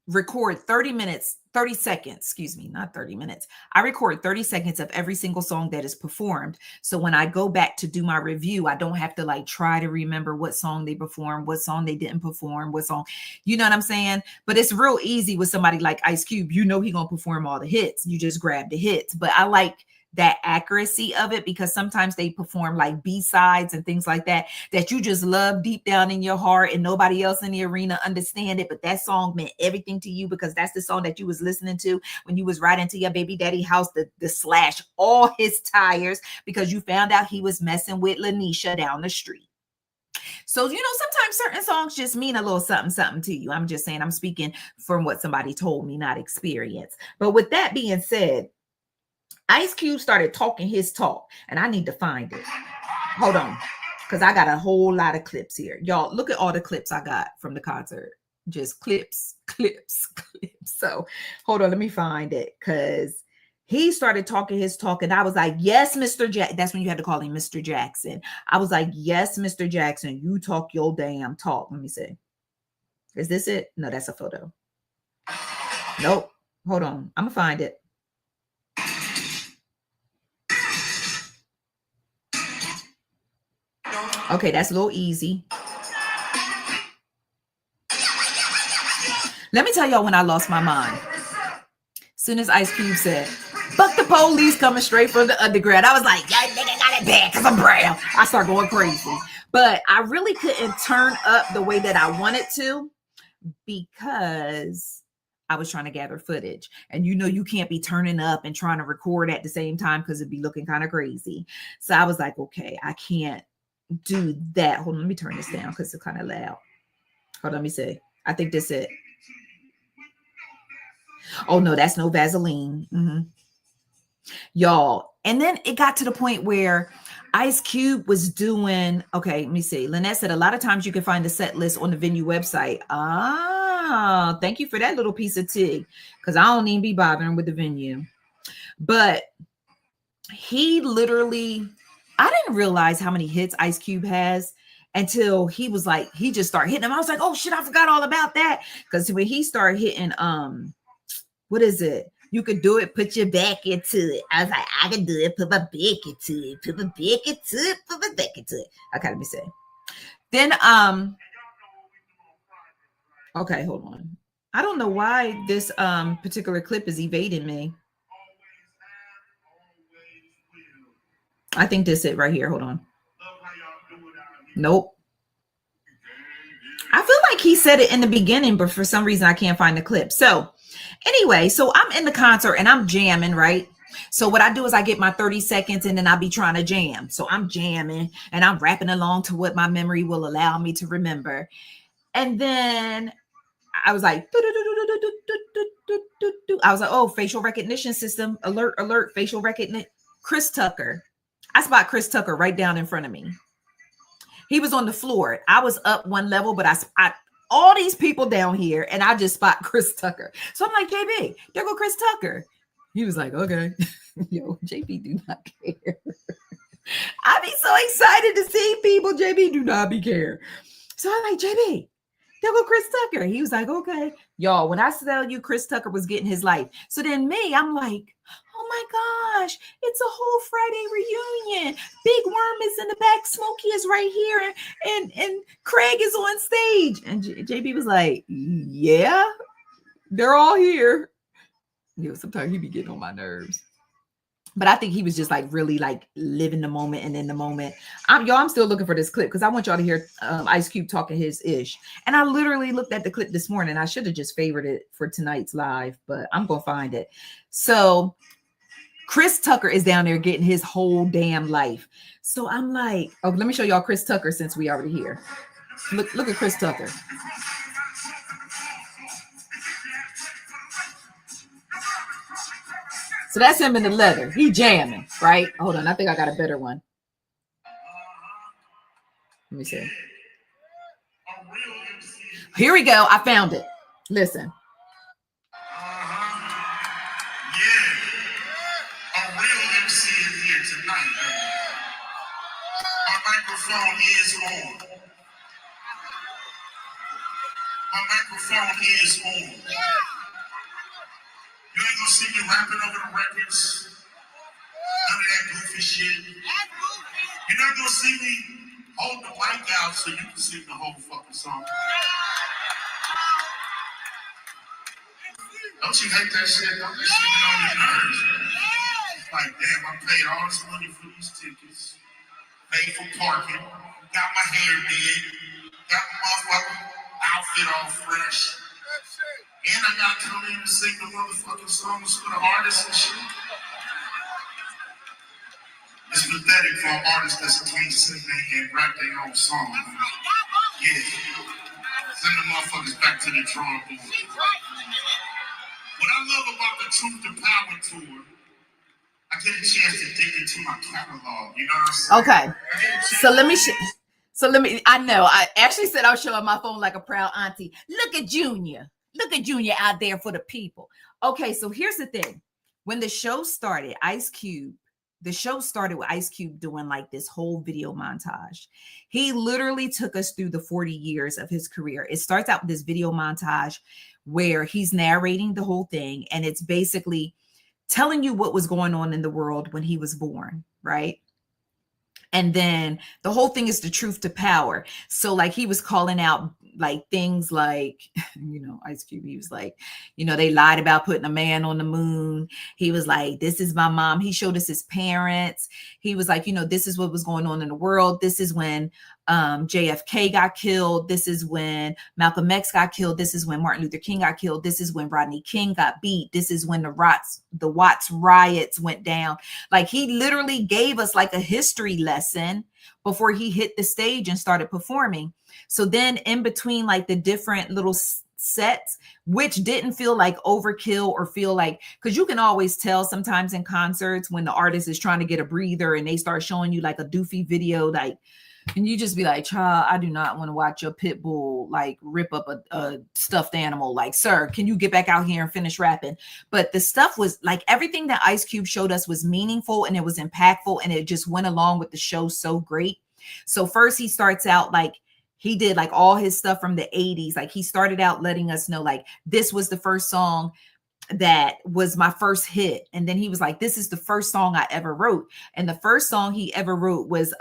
A: record 30 seconds, excuse me, not 30 minutes. I record 30 seconds of every single song that is performed. So when I go back to do my review, I don't have to try to remember what song they performed, what song they didn't perform, what song, you know what I'm saying? But it's real easy with somebody like Ice Cube. He gonna perform all the hits. You just grab the hits. But I like that accuracy of it because sometimes they perform B-sides and things like that you just love deep down in your heart and nobody else in the arena understand it, but that song meant everything to you because that's the song that you was listening to when you was riding to your baby daddy house to slash all his tires because you found out he was messing with Lanisha down the street. So, sometimes certain songs just mean a little something to you. I'm just saying, I'm speaking from what somebody told me, not experience. But with that being said, Ice Cube started talking his talk, and I need to find it. Hold on, because I got a whole lot of clips here. Y'all, look at all the clips I got from the concert. Just clips. So, hold on, let me find it, because he started talking his talk, and I was like, yes, Mr. Jackson. That's when you had to call him Mr. Jackson. I was like, yes, Mr. Jackson, you talk your damn talk. Let me see. Is this it? No, that's a photo. Nope. Hold on. I'm gonna find it. Okay, that's a little easy. Let me tell y'all when I lost my mind. As soon as Ice Cube said, "Fuck the police coming straight from the underground," I was like, "Yeah, nigga got it bad because I'm brown." I started going crazy. But I really couldn't turn up the way that I wanted to because I was trying to gather footage. And you know, you can't be turning up and trying to record at the same time because it'd be looking kind of crazy. So I was like, okay, I can't do that. Hold on, let me turn this down because it's kind of loud. Hold on, let me see. I think that's it. Oh no, that's no Vaseline. Y'all. And then it got to the point where Ice Cube was doing, okay, let me see. Lynette said a lot of times you can find the set list on the venue website. Ah, thank you for that little piece of tea. Because I don't even be bothering with the venue. But he literally, I didn't realize how many hits Ice Cube has until he was like, he just started hitting them. I was like, oh shit, I forgot all about that. Because when he started hitting, what is it? You could do it, put your back into it. I was like, I can do it, put my back into it, put my back into it, put my back into it. Okay, let me see. Then, okay, hold on. I don't know why this particular clip is evading me. I think this is it right here. Hold on. Nope. I feel like he said it in the beginning, but for some reason I can't find the clip. So anyway, so I'm in the concert and I'm jamming, right? So what I do is I get my 30 seconds and then I'll be trying to jam. So I'm jamming and I'm rapping along to what my memory will allow me to remember. And then I was like, I was like, oh, facial recognition system, alert, alert, facial recognition. Chris Tucker. I spot Chris Tucker right down in front of me. He was on the floor. I was up one level, but I all these people down here, and I just spot Chris Tucker. So I'm like, JB, there go Chris Tucker. He was like, okay. Yo, JB do not care. I be so excited to see people. JB do not be care. So I'm like, JB, there go Chris Tucker. He was like, okay. Y'all, when I tell you Chris Tucker was getting his life. So then me, I'm like, oh my gosh, it's a whole Friday reunion. Big Worm is in the back. Smokey is right here. And Craig is on stage. And JB was like, yeah, they're all here. You know, sometimes he be getting on my nerves. But I think he was just like really like living the moment and in the moment. I'm still looking for this clip because I want y'all to hear Ice Cube talking his ish. And I literally looked at the clip this morning. I should have just favored it for tonight's live, but I'm going to find it. So Chris Tucker is down there getting his whole damn life. So I'm like, oh, let me show y'all Chris Tucker since we already here. Look at Chris Tucker. So that's him in the leather. He jamming, right? Hold on. I think I got a better one. Let me see. Here we go. I found it. Listen.
B: Yeah. A real MC is here tonight. My microphone is on. My microphone is on. You ain't gonna see me rapping over the records. None of that goofy shit. You're not gonna see me hold the mic out so you can sing the whole fucking song. Don't you hate that shit? Don't be singing on your nerves. It's like, damn, I paid all this money for these tickets. Paid for parking. Got my hair did. Got my motherfucking outfit all fresh. And I got to come in and sing the motherfucking songs for the artists and shit. It's pathetic for an artist that's can't sing and rap their own song. Yeah. Send the motherfuckers back to the drawing board. What I love about the Truth to Power tour, I get a chance to dig into my catalog. You know what I'm saying?
A: Okay. So let me, I know. I actually said I was showing my phone like a proud auntie. Look at Junior. Look at Junior out there for the people. Okay, so here's the thing. When the show started, Ice Cube the show started with Ice Cube doing like this whole video montage. He literally took us through the 40 years of his career. It starts out with this video montage where he's narrating the whole thing, and it's basically telling you what was going on in the world when he was born, right? And then the whole thing is the truth to power. So like he was calling out like things like, Ice Cube, he was like, they lied about putting a man on the moon. He was like, this is my mom. He showed us his parents. He was like, this is what was going on in the world. This is when JFK got killed. This is when Malcolm X got killed. This is when Martin Luther King got killed. This is when Rodney King got beat. This is when the Watts riots went down. Like he literally gave us like a history lesson before he hit the stage and started performing. So then in between like the different little sets, which didn't feel like overkill or feel like, because you can always tell sometimes in concerts when the artist is trying to get a breather and they start showing you like a doofy video, like, and you just be like, child, I do not want to watch your pit bull like rip up a stuffed animal. Like, sir, can you get back out here and finish rapping? But the stuff was like, everything that Ice Cube showed us was meaningful and it was impactful and it just went along with the show so great. So first he starts out like, he did like all his stuff from the 80s. Like he started out letting us know like, this was the first song that was my first hit. And then he was like, this is the first song I ever wrote. And the first song he ever wrote was,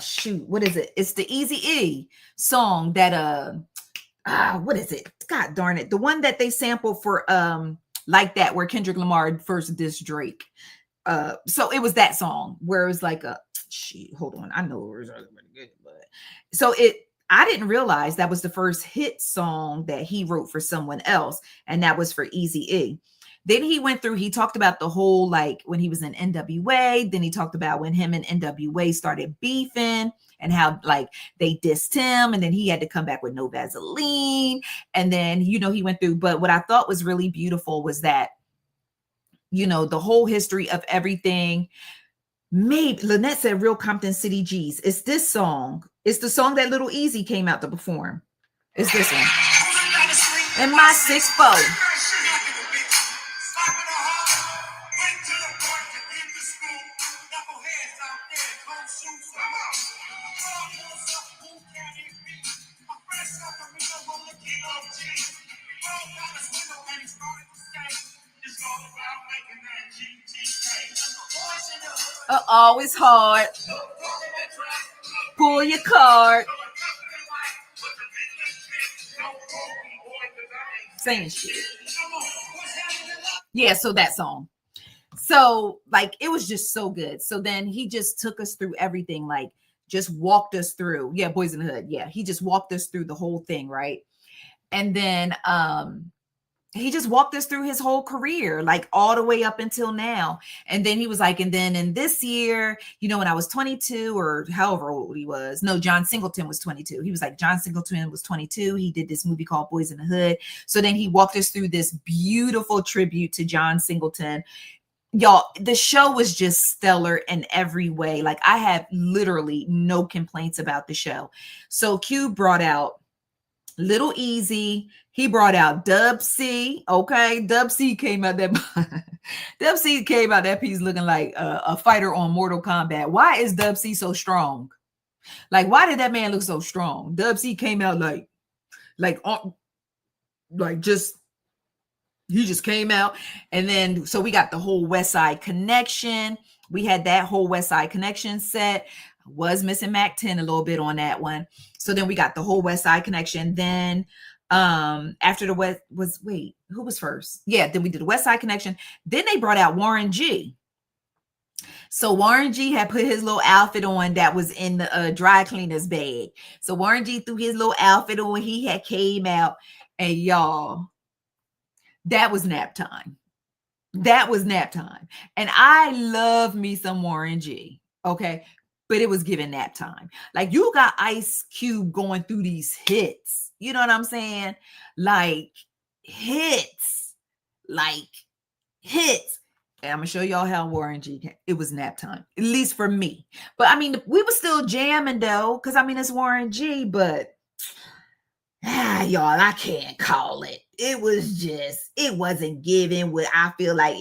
A: shoot, what is it? It's the Eazy-E song that what is it? God darn it, the one that they sampled for Like That, where Kendrick Lamar first dissed Drake. So it was that song where it was like hold on, I know it was really good, but so I didn't realize that was the first hit song that he wrote for someone else, and that was for Eazy-E. Then he went through, he talked about the whole, like when he was in NWA, then he talked about when him and NWA started beefing and how like they dissed him. And then he had to come back with No Vaseline. And then, he went through, but what I thought was really beautiful was that, the whole history of everything. Maybe Lynette said Real Compton City G's. It's this song. It's the song that Little Easy came out to perform. It's this one. In my 6'4". Always hard. Pull your card. Saying shit. Yeah, so that song. So like it was just so good. So then he just took us through everything, like just walked us through. Yeah, Boys in the Hood. Yeah, he just walked us through the whole thing, right? And then he just walked us through his whole career, like all the way up until now. And then he was like, and then in this year, when I was 22 or however old he was, no, John Singleton was 22. He was like, John Singleton was 22. He did this movie called Boys in the Hood. So then he walked us through this beautiful tribute to John Singleton. Y'all, the show was just stellar in every way. Like I have literally no complaints about the show. So Cube brought out Little Easy. He brought out Dub C. Okay, Dub C came out that Dub C came out that piece looking like a fighter on Mortal Kombat. Why is Dub C so strong? Like, why did that man look so strong? Dub C came out he just came out. And then so we got the whole West Side Connection. We had that whole West Side Connection set. Was missing Mac 10 a little bit on that one. So then we got the whole West Side Connection. Then after the West was, wait, who was first? Yeah, then we did the West Side Connection. Then they brought out Warren G. So Warren G had put his little outfit on that was in the dry cleaner's bag. So Warren G threw his little outfit on. He had came out, and y'all, that was nap time. That was nap time. And I love me some Warren G. Okay. But it was giving nap time. Like you got Ice Cube going through these hits. You know what I'm saying? Like hits. And I'm gonna show y'all how Warren G. It was nap time, at least for me. But I mean, we were still jamming though, because I mean it's Warren G. But Y'all, I can't call it. It wasn't given what I feel like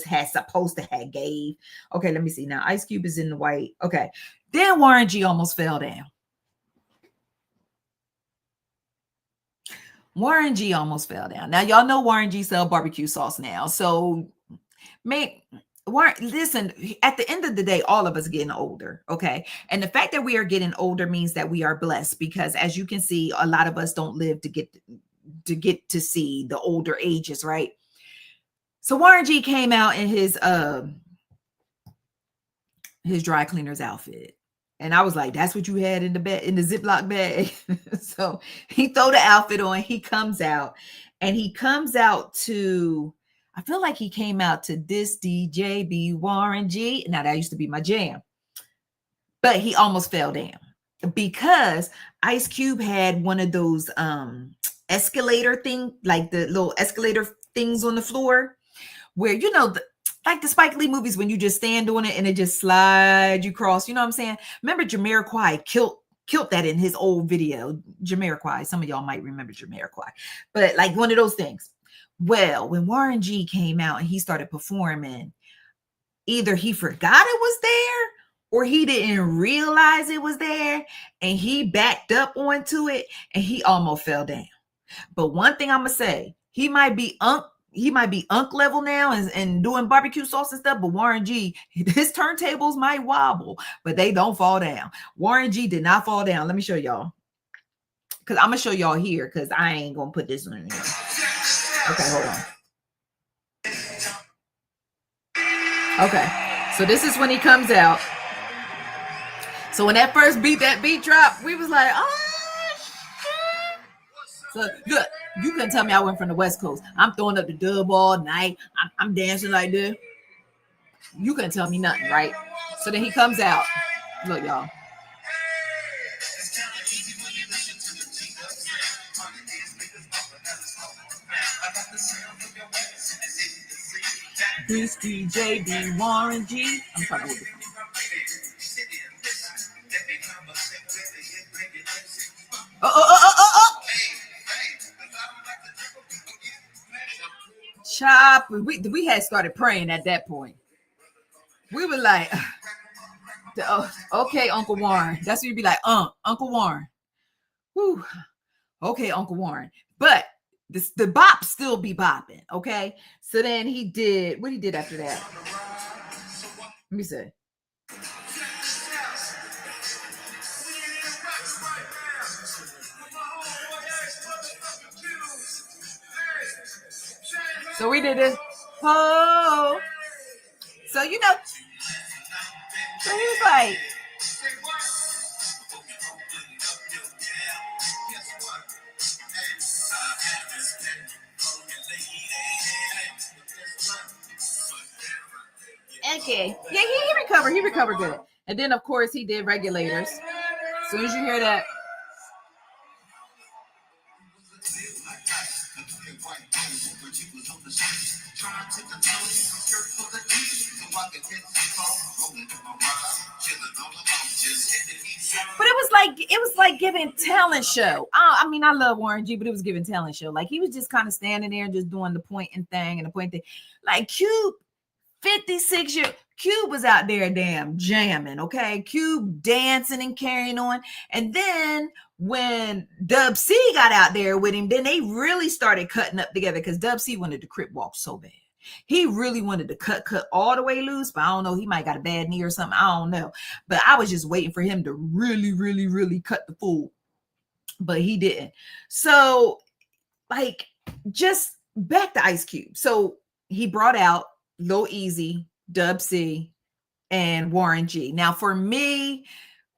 A: had supposed to have gave. Okay, let me see. Now Ice Cube is in the white. Okay. Then Warren G almost fell down. Warren G almost fell down. Now y'all know Warren G sell barbecue sauce now. So listen, at the end of the day, all of us getting older, okay? And the fact that we are getting older means that we are blessed, because as you can see, a lot of us don't live to get to see the older ages, right? So Warren G came out in his dry cleaner's outfit. And I was like, that's what you had in the Ziploc bag. So he throw the outfit on, he comes out to, I feel like he came out to This DJ Be Warren G. Now that used to be my jam. But he almost fell down because Ice Cube had one of those escalator thing, like the little escalator things on the floor where, you know, like the Spike Lee movies when you just stand on it and it just slides you across. You know what I'm saying? Remember Jamiroquai killed that in his old video. Jamiroquai. Some of y'all might remember Jamiroquai. But like one of those things. Well, when Warren G came out and he started performing, either he forgot it was there or he didn't realize it was there and he backed up onto it and he almost fell down. But one thing I'm going to say, he might be unk level now and doing barbecue sauce and stuff, but Warren G, his turntables might wobble, but they don't fall down. Warren G did not fall down. Let me show y'all. Because I'm going to show y'all here because I ain't going to put this on here. Okay, hold on. Okay, so this is when he comes out. So when that beat dropped, we was like, oh, shit. So look, you couldn't tell me I went from the West Coast. I'm throwing up the dub all night. I'm dancing like this. You couldn't tell me nothing, right? So then he comes out. Look, y'all. This DJ Be Warren G. I'm trying to hold it. Oh. Chop. We had started praying at that point. We were like, okay, Uncle Warren. That's what you'd be like, Uncle Warren. Whew. Okay, Uncle Warren. But the bop still be bopping, okay? So then he did, what he did after that? Let me see. So we did this. Oh. So, you know, so he was like, okay. Yeah, he recovered good. And then, of course, he did Regulators. As soon as you hear that. But it was like giving talent show. I mean, I love Warren G, but it was giving talent show. Like he was just kind of standing there and just doing the pointing thing and the pointing thing. Like Cube, 56 years. Cube was out there damn jamming, okay? Cube dancing and carrying on. And then when Dub C got out there with him, then they really started cutting up together because Dub C wanted to crip walk so bad. He really wanted to cut all the way loose, but I don't know. He might got a bad knee or something. I don't know. But I was just waiting for him to really, really, really cut the fool. But he didn't. So, like, just back to Ice Cube. So he brought out Lil Easy, Dub C, and Warren G. Now, for me,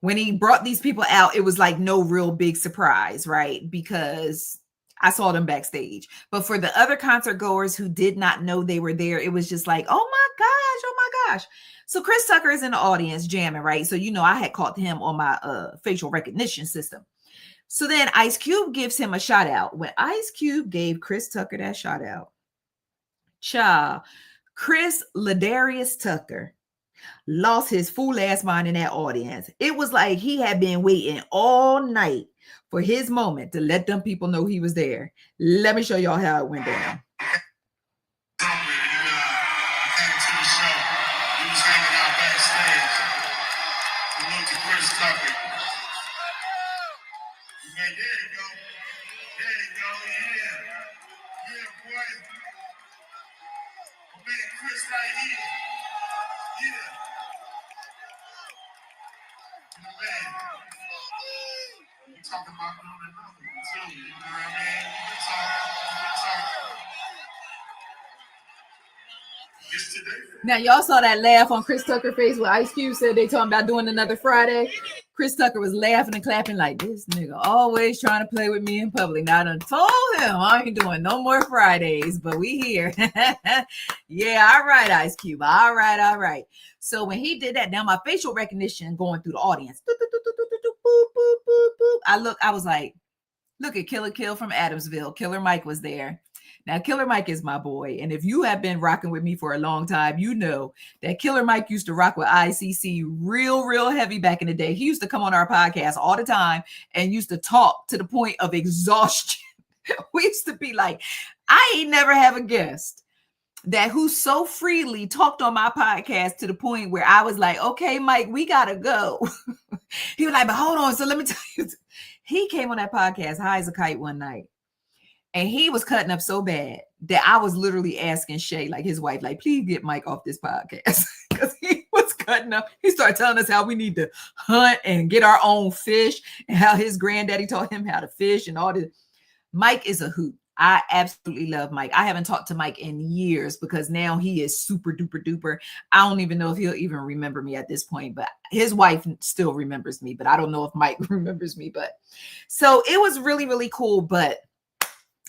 A: when he brought these people out, it was like no real big surprise, right? Because I saw them backstage. But for the other concert goers who did not know they were there, it was just like, oh my gosh. So Chris Tucker is in the audience jamming, right? So, you know, I had caught him on my facial recognition system. So then Ice Cube gives him a shout out. When Ice Cube gave Chris Tucker that shout out, Chris Ladarius Tucker lost his fool ass mind in that audience. It was like he had been waiting all night for his moment to let them people know he was there. Let me show y'all how it went down.
B: Came to the show. He was hanging out backstage. He looked at Chris Tucker. He said, there you go. There you go, yeah. Yeah, boy. My man Chris right here. Yeah. My man. We talking about doing another one too. You know what I mean? We talking. It's today.
A: Now, y'all saw that laugh on Chris Tucker's face where Ice Cube said they talking about doing another Friday. Chris Tucker was laughing and clapping like, this nigga always trying to play with me in public. Now I done told him I ain't doing no more Fridays, but we here. Yeah, all right, Ice Cube. All right. So when he did that, now my facial recognition going through the audience. I was like, look at Killer Kill from Adamsville. Killer Mike was there. Now, Killer Mike is my boy. And if you have been rocking with me for a long time, you know that Killer Mike used to rock with ICC real heavy back in the day. He used to come on our podcast all the time and used to talk to the point of exhaustion. We used to be like, I ain't never have a guest that who so freely talked on my podcast to the point where I was like, okay, Mike, we got to go. He was like, but hold on. So let me tell you. He came on that podcast high as a kite one night. And he was cutting up so bad that I was literally asking Shay, like his wife, like, please get Mike off this podcast. Because he was cutting up. He started telling us how we need to hunt and get our own fish and how his granddaddy taught him how to fish and all this. Mike is a hoot. I absolutely love Mike. I haven't talked to Mike in years because now he is super duper duper. I don't even know if he'll even remember me at this point, but his wife still remembers me, but I don't know if Mike remembers me. But so it was really cool. But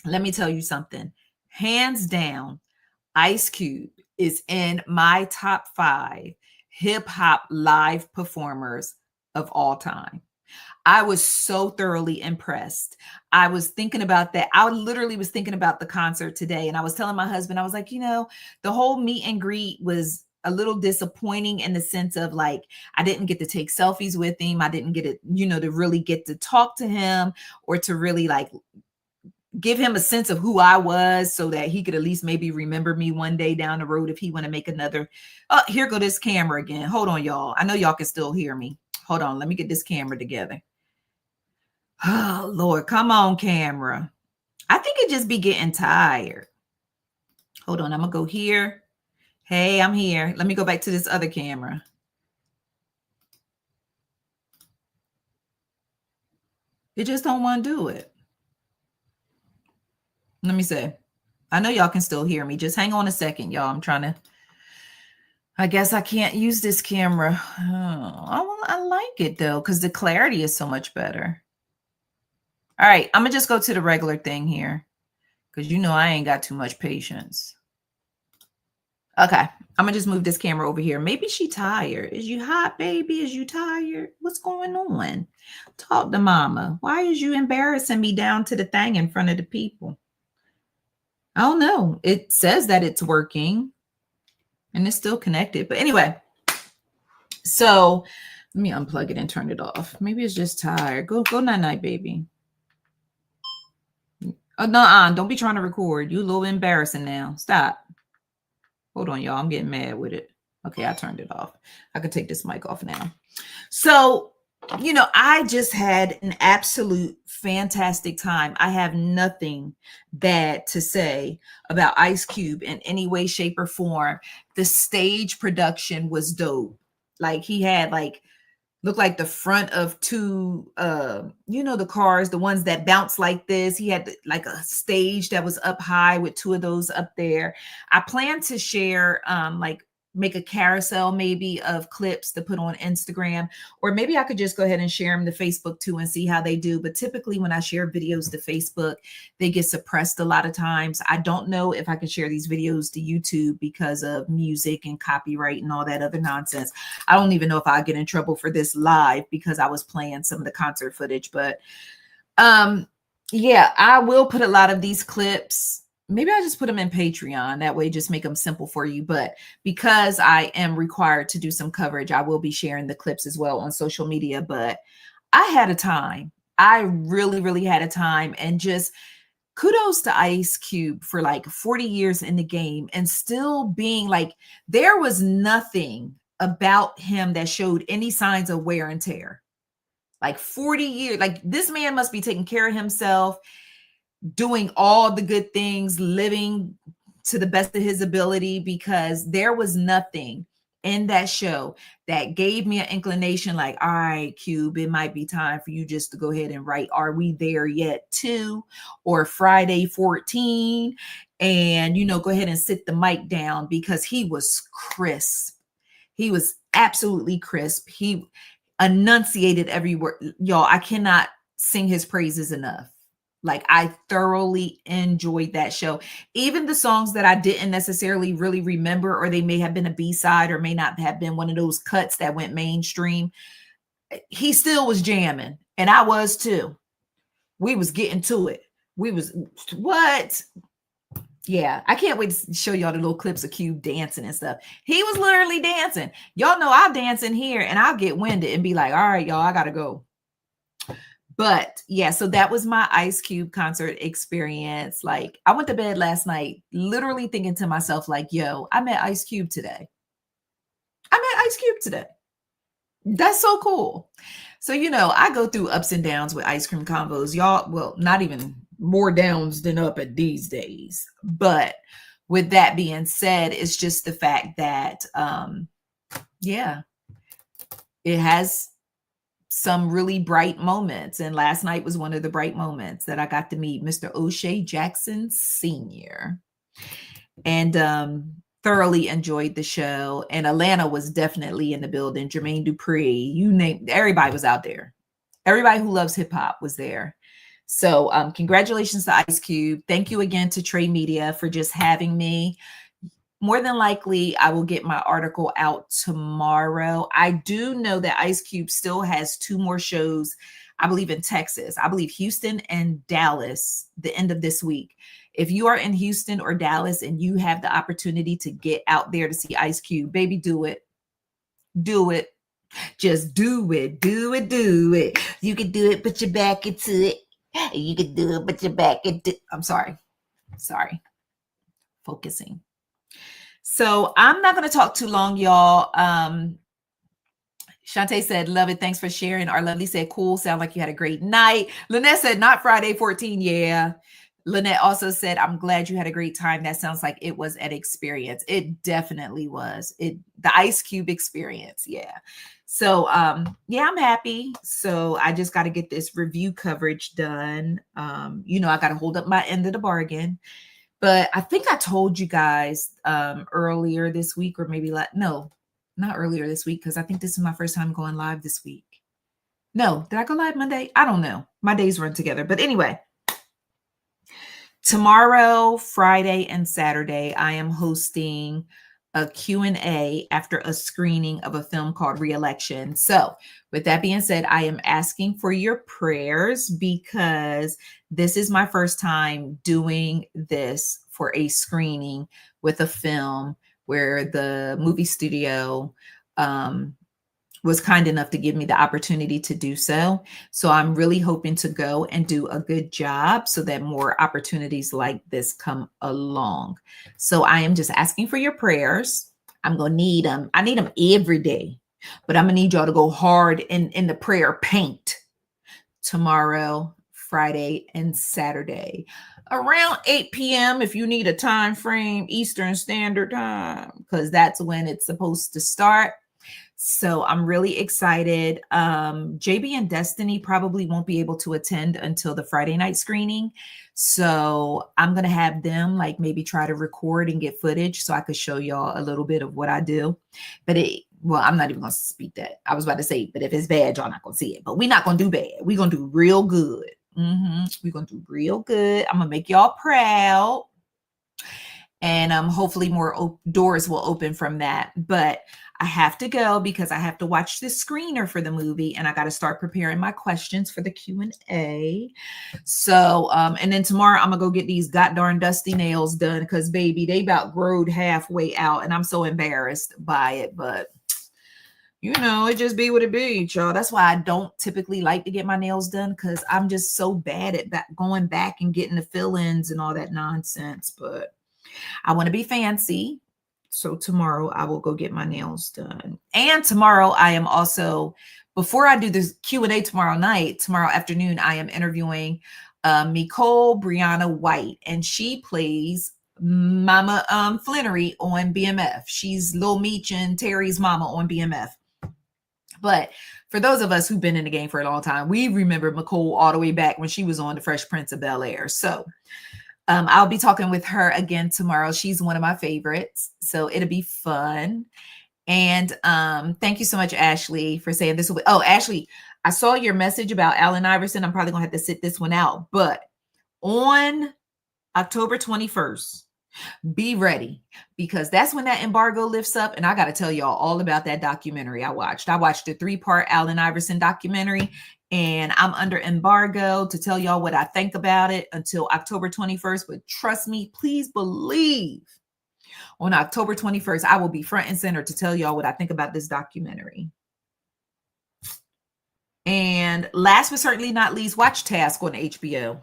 A: let me tell you something. Hands down, Ice Cube is in my top 5 hip hop live performers of all time. I was so thoroughly impressed. I was thinking about that. I literally was thinking about the concert today. And I was telling my husband, I was like, the whole meet and greet was a little disappointing in the sense of like, I didn't get to take selfies with him. I didn't get it, to really get to talk to him or to really like give him a sense of who I was so that he could at least maybe remember me one day down the road if he want to make another. Oh, here go this camera again. Hold on, y'all. I know y'all can still hear me. Hold on. Let me get this camera together. Oh, Lord. Come on, camera. I think it just be getting tired. Hold on. I'm going to go here. Hey, I'm here. Let me go back to this other camera. It just don't want to do it. Let me see. I know y'all can still hear me. Just hang on a second, y'all. I'm trying to. I guess I can't use this camera. Oh, I like it, though, because the clarity is so much better. All right. I'm going to just go to the regular thing here because I ain't got too much patience. Okay. I'm going to just move this camera over here. Maybe she tired. Is you hot, baby? Is you tired? What's going on? Talk to mama. Why is you embarrassing me down to the thing in front of the people? I don't know. It says that it's working and it's still connected. But anyway, so let me unplug it and turn it off. Maybe it's just tired. Go night-night, baby. Oh, no, don't be trying to record. You a little embarrassing now. Stop. Hold on, y'all. I'm getting mad with it. Okay, I turned it off. I could take this mic off now. So, I just had an absolute fantastic time. I have nothing bad to say about Ice Cube in any way, shape, or form. The stage production was dope. Like he had looked like the front of 2, the cars, the ones that bounce like this. He had like a stage that was up high with 2 of those up there. I plan to share, make a carousel maybe of clips to put on Instagram, or maybe I could just go ahead and share them to Facebook too and see how they do. But typically when I share videos to Facebook, they get suppressed a lot of times. I don't know if I can share these videos to YouTube because of music and copyright and all that other nonsense. I don't even know if I'll get in trouble for this live because I was playing some of the concert footage, but yeah, I will put a lot of these clips maybe I just put them in Patreon. That way, just make them simple for you. But because I am required to do some coverage, I will be sharing the clips as well on social media. But I had a time. I really, really had a time. And just kudos to Ice Cube for like 40 years in the game and still being like, there was nothing about him that showed any signs of wear and tear. Like 40 years, like this man must be taking care of himself, doing all the good things, living to the best of his ability, because there was nothing in that show that gave me an inclination like, all right, Cube, it might be time for you just to go ahead and write Are We There Yet 2 or Friday 14 and, go ahead and sit the mic down, because he was crisp. He was absolutely crisp. He enunciated every word. Y'all, I cannot sing his praises enough. Like, I thoroughly enjoyed that show. Even the songs that I didn't necessarily really remember, or they may have been a B-side or may not have been one of those cuts that went mainstream, he still was jamming. And I was too. We was getting to it. We was, what? Yeah, I can't wait to show y'all the little clips of Cube dancing and stuff. He was literally dancing. Y'all know I'll dance in here and I'll get winded and be like, all right, y'all, I got to go. But yeah, so that was my Ice Cube concert experience. Like, I went to bed last night literally thinking to myself, like, yo, I met Ice Cube today. That's so cool. So, I go through ups and downs with ice cream combos. Y'all, well, not even more downs than up at these days. But with that being said, it's just the fact that, it has some really bright moments. And last night was one of the bright moments that I got to meet Mr. O'Shea Jackson Sr. And thoroughly enjoyed the show. And Atlanta was definitely in the building. Jermaine Dupri, you name, everybody was out there. Everybody who loves hip hop was there. So congratulations to Ice Cube. Thank you again to Trey Media for just having me. More than likely, I will get my article out tomorrow. I do know that Ice Cube still has 2 more shows, I believe, in Texas. I believe Houston and Dallas, the end of this week. If you are in Houston or Dallas and you have the opportunity to get out there to see Ice Cube, baby, do it. Do it. Just do it. Do it. Do it. You can do it, put your back into it. You can do it, put your back into it. I'm sorry. Focusing. So I'm not going to talk too long, y'all. Shantae said, love it. Thanks for sharing. Our Lovely said, cool. Sound like you had a great night. Lynette said, not Friday 14. Yeah. Lynette also said, I'm glad you had a great time. That sounds like it was an experience. It definitely was. The Ice Cube experience. Yeah. So, yeah, I'm happy. So I just got to get this review coverage done. I got to hold up my end of the bargain. But I think I told you guys earlier this week, or maybe no, not earlier this week, because I think this is my first time going live this week. No, did I go live Monday? I don't know. My days run together. But anyway, tomorrow, Friday, and Saturday, I am hosting a Q&A after a screening of a film called Re-Election. So with that being said, I am asking for your prayers because this is my first time doing this for a screening with a film where the movie studio was kind enough to give me the opportunity to do so. So I'm really hoping to go and do a good job so that more opportunities like this come along. So I am just asking for your prayers. I'm going to need them. I need them every day, but I'm going to need y'all to go hard in the prayer paint tomorrow, Friday, and Saturday around 8 p.m. if you need a time frame, Eastern Standard Time, because that's when it's supposed to start. So I'm really excited. JB and Destiny probably won't be able to attend until the Friday night screening. So I'm going to have them like maybe try to record and get footage so I could show y'all a little bit of what I do. But I'm not even going to speak that. I was about to say, but if it's bad, y'all not going to see it. But we're not going to do bad. We're going to do real good. We're going to do real good. I'm going to make y'all proud. and hopefully more doors will open from that. But I have to go because I have to watch the screener for the movie, and I got to start preparing my questions for the Q&A. So, and then tomorrow I'm gonna go get these darn dusty nails done because baby, they about growed halfway out, and I'm so embarrassed by it. But you know, it just be what it be, y'all. That's why I don't typically like to get my nails done, because I'm just so bad at going back and getting the fill-ins and all that nonsense. But I want to be fancy. So tomorrow I will go get my nails done. And tomorrow I am also, before I do this Q&A tomorrow afternoon, I am interviewing Nicole Brianna White, and she plays Mama Flannery on BMF. She's Lil Meech and Terry's mama on BMF. But for those of us who've been in the game for a long time, we remember Nicole all the way back when she was on The Fresh Prince of Bel-Air. So I'll be talking with her again tomorrow. She's one of my favorites, so it'll be fun. And thank you so much, Ashley, for saying this. Oh, Ashley, I saw your message about Allen Iverson. I'm probably going to have to sit this one out. But on October 21st, be ready, because that's when that embargo lifts up. And I got to tell y'all all about that documentary I watched. I watched a 3-part Allen Iverson documentary, and I'm under embargo to tell y'all what I think about it until October 21st. But trust me, please believe, on October 21st, I will be front and center to tell y'all what I think about this documentary. And last but certainly not least, watch Task on HBO.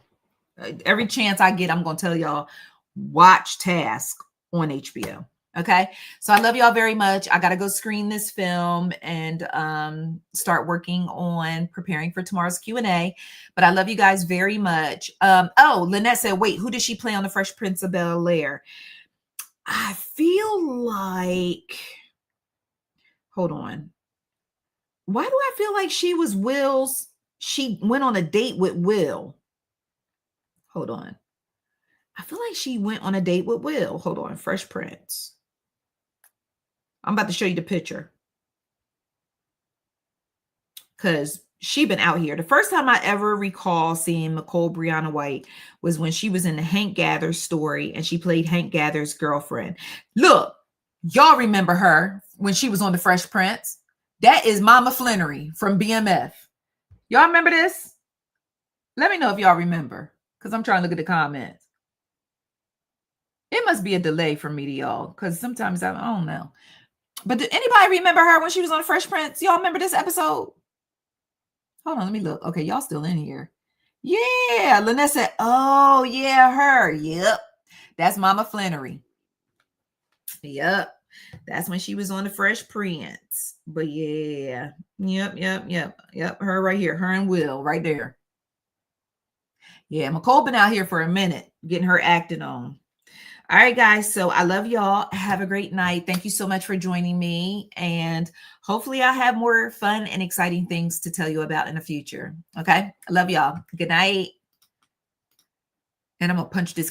A: Every chance I get, I'm going to tell y'all, watch Task on HBO. Okay. So I love y'all very much. I got to go screen this film and start working on preparing for tomorrow's Q&A. But I love you guys very much. Oh, Lynette said, wait, who does she play on The Fresh Prince of Bel-Air? I feel like, hold on. Why do I feel like she was Will's? She went on a date with Will. Hold on. I feel like she went on a date with Will. Hold on. Fresh Prince. I'm about to show you the picture, because she been out here. The first time I ever recall seeing Nicole Brianna White was when she was in the Hank Gathers story, and she played Hank Gathers' girlfriend. Look, y'all remember her when she was on The Fresh Prince. That is Mama Flannery from BMF. Y'all remember this? Let me know if y'all remember, because I'm trying to look at the comments. It must be a delay for me to y'all, because sometimes I don't know. But did anybody remember her when she was on Fresh Prince? Y'all remember this episode? Hold on, let me look. Okay, y'all still in here. Yeah, Lynette said, oh, yeah, her. Yep, that's Mama Flannery. Yep, that's when she was on The Fresh Prince. But yeah, yep, her right here. Her and Will right there. Yeah, Nicole been out here for a minute getting her acting on. All right, guys. So I love y'all. Have a great night. Thank you so much for joining me. And hopefully I'll have more fun and exciting things to tell you about in the future. Okay. I love y'all. Good night. And I'm going to punch this